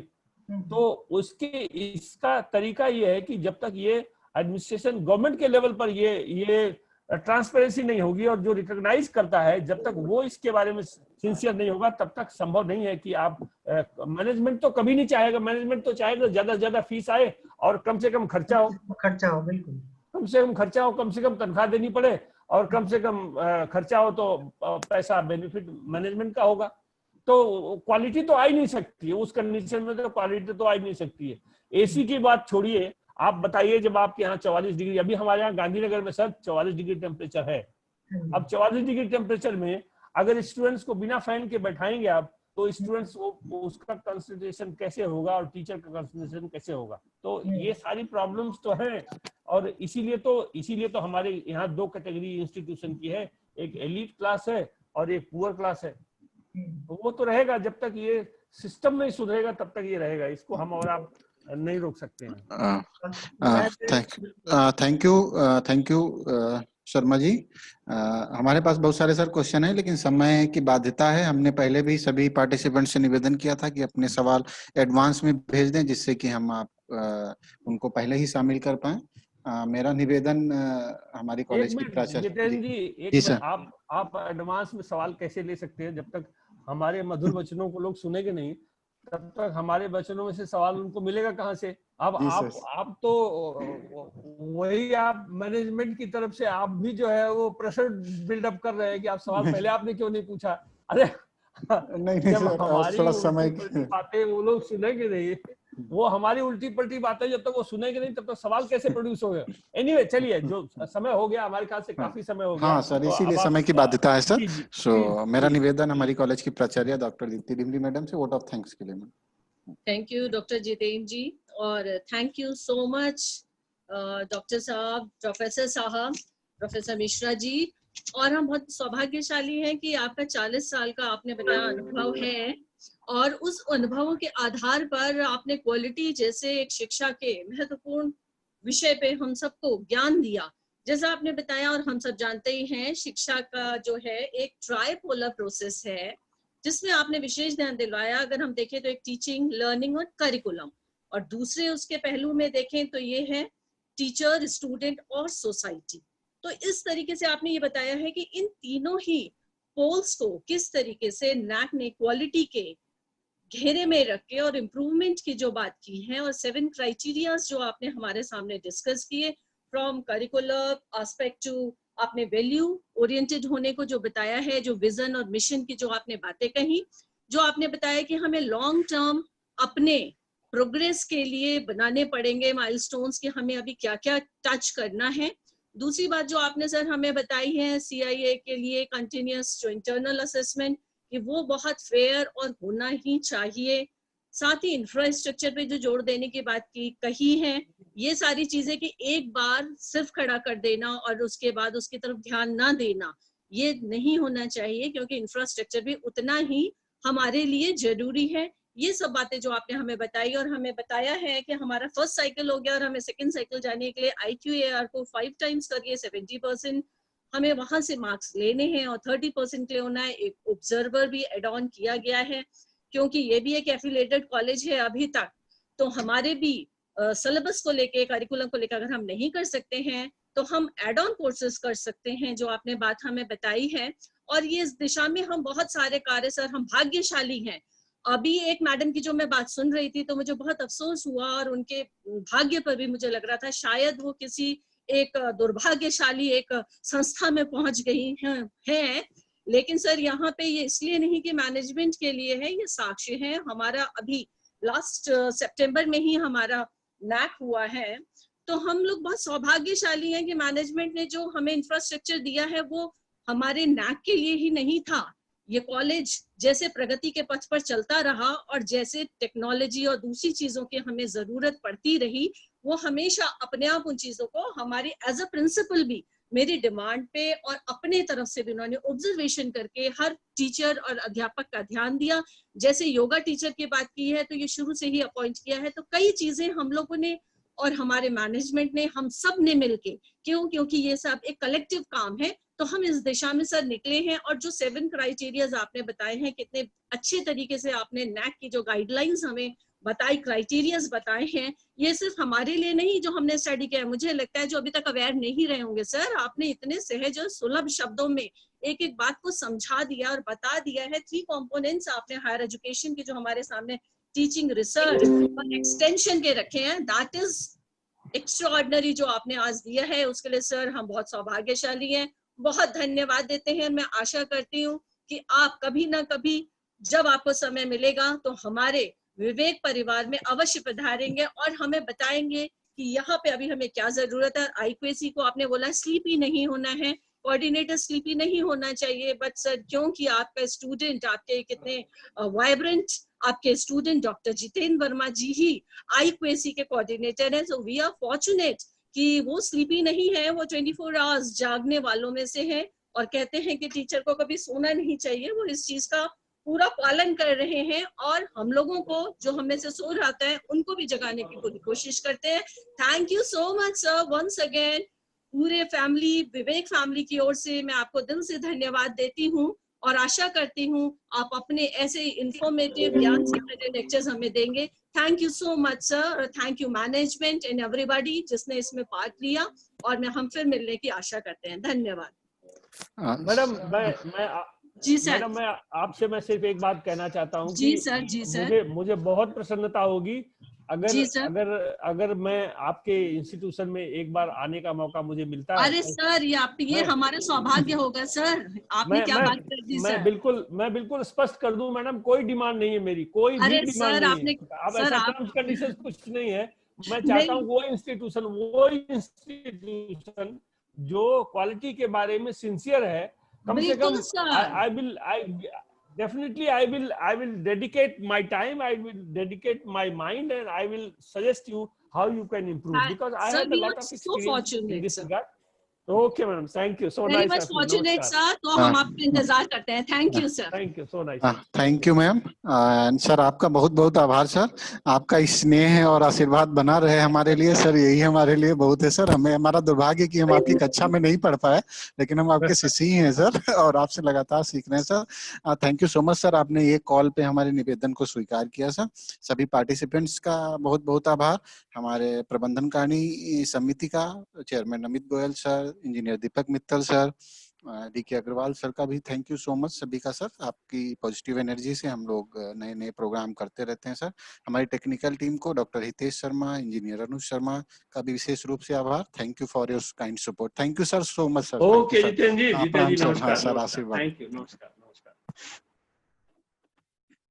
तो इसका तरीका ये है कि जब तक ये एडमिनिस्ट्रेशन गवर्नमेंट के लेवल पर ये ट्रांसपेरेंसी नहीं होगी और जो रिकॉग्नाइज करता है, जब तक वो इसके बारे में सिंसियर नहीं होगा तब तक संभव नहीं है कि आप मैनेजमेंट तो कभी नहीं चाहेगा, मैनेजमेंट तो चाहेगा ज्यादा से ज्यादा फीस आए और कम से कम खर्चा हो, बिल्कुल कम से कम खर्चा हो, कम से कम तनख्वाह देनी पड़े और कम से कम खर्चा हो तो पैसा बेनिफिट मैनेजमेंट का होगा। तो क्वालिटी तो आ ही नहीं सकती है उस कंडीशन में, तो क्वालिटी तो आ ही नहीं सकती है। एसी की बात छोड़िए, आप बताइए जब आपके यहाँ 44 डिग्री, अभी हमारे यहाँ गांधीनगर में सर 44 डिग्री टेम्परेचर है। अब 44 डिग्री टेम्परेचर में अगर स्टूडेंट्स को बिना फैन के बैठाएंगे आप, तो स्टूडेंट्स उसका कंसंट्रेशन कैसे होगा और टीचर का कंसंट्रेशन कैसे होगा। तो ये सारी प्रॉब्लम्स तो हैं और इसीलिए तो हमारे यहाँ दो कैटेगरी इंस्टीट्यूशन की है, एक एलीट क्लास है और एक पुअर क्लास है। तो वो तो रहेगा, जब तक ये सिस्टम नहीं सुधरेगा तब तक ये रहेगा, इसको हम और आप नहीं रोक सकते हैं। Thank you Sharma ji. हमारे पास बहुत सारे सर क्वेश्चन है, लेकिन समय की बाध्यता है। हमने पहले भी सभी पार्टिसिपेंट से निवेदन किया था कि अपने सवाल एडवांस में भेज दें, जिससे कि हम उनको पहले ही शामिल कर पाए। मेरा निवेदन हमारी कॉलेज की प्राचार्य जितेंद्र जी सर, आप एडवांस में सवाल कैसे ले सकते हैं? जब तक हमारे मधुर वचनों को लोग सुनेंगे नहीं तब तक हमारे वचनों में से सवाल उनको मिलेगा कहाँ से? अब आप तो वही आप मैनेजमेंट की तरफ से आप भी जो है वो प्रेशर बिल्डअप कर रहे हैं कि आप सवाल पहले आपने क्यों नहीं पूछा। अरे नहीं जब हमारी थोड़ा समय बातें वो लोग सुनेंगे नहीं, वो हमारी उल्टी पलटी बातें जब तक वो सुनेंगे नहीं तब तक सवाल कैसे प्रोड्यूस होगा। एनीवे चलिए, जो समय हो गया हमारे ख्याल से काफी समय हो गया। हाँ सर, इसीलिए समय की बाध्यता है सर। सो मेरा निवेदन हमारी कॉलेज की प्राचार्य डॉक्टर दीप्ति डिमरी मैडम से वोट ऑफ थैंक्स के लिए। Thank you doctor Jitendra ji, और thank you so much doctor साहब, प्रोफेसर साहब, प्रोफेसर मिश्रा जी। और हम बहुत सौभाग्यशाली हैं कि आपका 40 साल का आपने बताया अनुभव है और उस अनुभवों के आधार पर आपने क्वालिटी जैसे एक शिक्षा के महत्वपूर्ण विषय पे हम सबको ज्ञान दिया। जैसा आपने बताया और हम सब जानते ही हैं, शिक्षा का जो है एक ट्राइपोलर प्रोसेस है जिसमें आपने विशेष ध्यान दिलवाया। अगर हम देखें तो एक टीचिंग, लर्निंग और करिकुलम, और दूसरे उसके पहलू में देखें तो ये है टीचर, स्टूडेंट और सोसाइटी। तो इस तरीके से आपने ये बताया है कि इन तीनों ही पोल्स को किस तरीके से नैक ने क्वालिटी के घेरे में रख के और इम्प्रूवमेंट की जो बात की है, और 7 क्राइटेरियाज जो आपने हमारे सामने डिस्कस किए, फ्रॉम करिकुलर एस्पेक्ट टू आपने वैल्यू ओरिएंटेड होने को जो बताया है, जो विजन और मिशन की जो आपने बातें कही, जो आपने बताया कि हमें लॉन्ग टर्म अपने प्रोग्रेस के लिए बनाने पड़ेंगे माइलस्टोन्स कि हमें अभी क्या क्या टच करना है। दूसरी बात जो आपने सर हमें बताई है CIA के लिए कंटिन्यूअस जो इंटरनल असेसमेंट, कि वो बहुत फेयर और होना ही चाहिए। साथ ही इंफ्रास्ट्रक्चर पे जो जोड़ देने की बात की कही है, ये सारी चीजें कि एक बार सिर्फ खड़ा कर देना और उसके बाद उसकी तरफ ध्यान ना देना, ये नहीं होना चाहिए, क्योंकि इंफ्रास्ट्रक्चर भी उतना ही हमारे लिए जरूरी है। ये सब बातें जो आपने हमें बताई और हमें बताया है कि हमारा फर्स्ट साइकिल हो गया और हमें सेकंड साइकिल जाने के लिए IQAR को 5 टाइम्स करके 70% हमें वहां से मार्क्स लेने हैं और 30% के लिए होना है। एक ऑब्जर्वर भी एड ऑन किया गया है, क्योंकि ये भी एक एफिलिएटेड कॉलेज है अभी तक, तो हमारे भी सिलेबस को लेके, करिकुलम को लेकर अगर हम नहीं कर सकते हैं तो हम एड ऑन कोर्सेज कर सकते हैं, जो आपने बात हमें बताई है। और ये इस दिशा में हम बहुत सारे कार्य, सर हम भाग्यशाली हैं। अभी एक मैडम की जो मैं बात सुन रही थी तो मुझे बहुत अफसोस हुआ और उनके भाग्य पर भी मुझे लग रहा था शायद वो किसी एक दुर्भाग्यशाली एक संस्था में पहुंच गई हैं। लेकिन सर यहाँ पे ये इसलिए नहीं कि मैनेजमेंट के लिए है, ये साक्ष्य है। हमारा अभी लास्ट सितंबर में ही हमारा नैक हुआ है, तो हम लोग बहुत सौभाग्यशाली हैं कि मैनेजमेंट ने जो हमें इंफ्रास्ट्रक्चर दिया है वो हमारे नैक के लिए ही नहीं था। ये कॉलेज जैसे प्रगति के पथ पर चलता रहा और जैसे टेक्नोलॉजी और दूसरी चीजों की हमें जरूरत पड़ती रही, वो हमेशा अपने आप उन चीजों को हमारी एज अ प्रिंसिपल भी मेरी डिमांड पे और अपने तरफ से भी उन्होंने ऑब्जर्वेशन करके हर टीचर और अध्यापक का ध्यान दिया। जैसे योगा टीचर की बात की है तो ये शुरू से ही अपॉइंट किया है, तो कई चीजें हम लोगों ने और हमारे मैनेजमेंट ने, हम सब ने मिलके, क्योंकि ये सब एक कलेक्टिव काम है, तो हम इस दिशा में सर निकले हैं। और जो 7 क्राइटेरियाज आपने बताए हैं, कितने अच्छे तरीके से आपने नैक की जो गाइडलाइंस हमें बताई, क्राइटेरियाज बताए हैं, ये सिर्फ हमारे लिए नहीं जो हमने स्टडी किया है, मुझे लगता है जो अभी तक अवेयर नहीं रहे होंगे सर, आपने इतने सहज और सुलभ शब्दों में एक एक बात को समझा दिया और बता दिया है। 3 कंपोनेंट्स आपने हायर एजुकेशन के जो हमारे सामने टीचिंग, रिसर्च और एक्सटेंशन के रखे हैं, दैट इज एक्स्ट्राऑर्डिनरी जो आपने आज दिया है, उसके लिए सर हम बहुत सौभाग्यशाली हैं, बहुत धन्यवाद देते हैं। मैं आशा करती हूँ कि आप कभी ना कभी जब आपको समय मिलेगा तो हमारे विवेक परिवार में अवश्य पधारेंगे और हमें बताएंगे कि यहाँ पे अभी हमें क्या जरूरत है। IQAC को आपने बोला स्लीपी नहीं होना है, कोऑर्डिनेटर स्लीपी नहीं होना चाहिए, बट सर क्योंकि आपका स्टूडेंट, आपके कितने वाइब्रेंट आपके स्टूडेंट डॉक्टर जितेंद्र वर्मा जी ही IQAC के कोऑर्डिनेटर हैं, सो वी आर फॉर्चुनेट कि वो स्लीपी नहीं है, वो 24 आवर्स जागने वालों में से है और कहते हैं कि टीचर को कभी सोना नहीं चाहिए। वो इस चीज का पूरा पालन कर रहे हैं और हम लोगों को जो हम में से सो जाता है उनको भी जगाने की पूरी कोशिश करते हैं। Thank you so much sir, once again पूरे फैमिली, विवेक फैमिली की ओर से मैं आपको दिल से धन्यवाद देती हूँ और आशा करती हूँ आप अपने ऐसे इंफॉर्मेटिव ज्ञान से भरे लेक्चर्स हमें देंगे। Thank you so much sir, और thank you management and everybody जिसने इसमें पार्ट लिया, और हम फिर मिलने की आशा करते हैं। धन्यवाद। मैडम जी सर। मैडम मैं सिर्फ एक बात कहना चाहता हूँ जी कि सर, जी सर। मुझे बहुत प्रसन्नता होगी अगर मैं आपके इंस्टीट्यूशन में एक बार आने का मौका मुझे मिलता है। अरे सर, ये हमारा सौभाग्य होगा सर, आपने क्या बात कर दी सर। मैं बिल्कुल स्पष्ट कर दूं मैडम, कोई डिमांड नहीं है मेरी, कोई भी डिमांड नहीं है। अब ऐसा टर्म्स कंडीशंस कुछ नहीं है। मैं चाहता हूँ वो इंस्टीट्यूशन जो क्वालिटी के बारे में सिंसियर है, कम से कम I will dedicate my time, I will dedicate my mind, and I will suggest you how you can improve, because I have a lot of experience in this regard. Okay madam, thank you, so nice. Very much fortunate sir, तो हम आपका इंतजार करते हैं। Thank you sir. Thank you, so nice. Thank you ma'am. Sir आपका बहुत बहुत आभार सर, आपका स्नेह और आशीर्वाद बना रहे हमारे लिए सर, यही हमारे लिए बहुत है सर। हमारा दुर्भाग्य कि हम आपकी कक्षा में नहीं पढ़ पाए, लेकिन हम आपके शिष्य ही हैं सर और आपसे लगातार सीख रहे हैं sir. Thank you so much sir, आपने ये कॉल पे हमारे निवेदन को स्वीकार किया सर। सभी पार्टिसिपेंट्स का बहुत बहुत आभार। हमारे प्रबंधन कार्य समिति का chairman Amit Goyal sir, engineer Deepak Mittal sir, DK Agarwal sir का भी थैंक यू सो मच सभी का सर। आपकी पॉजिटिव एनर्जी से हम लोग नए नए प्रोग्राम करते रहते हैं सर। हमारी टेक्निकल टीम को डॉक्टर हितेश शर्मा, इंजीनियर अनुज शर्मा का भी विशेष रूप से आभार। Thank you for your kind support. Thank you sir so much sir. Okay Jitendra ji, नमस्कार सर, आशीर्वाद। थैंक यू, नमस्कार।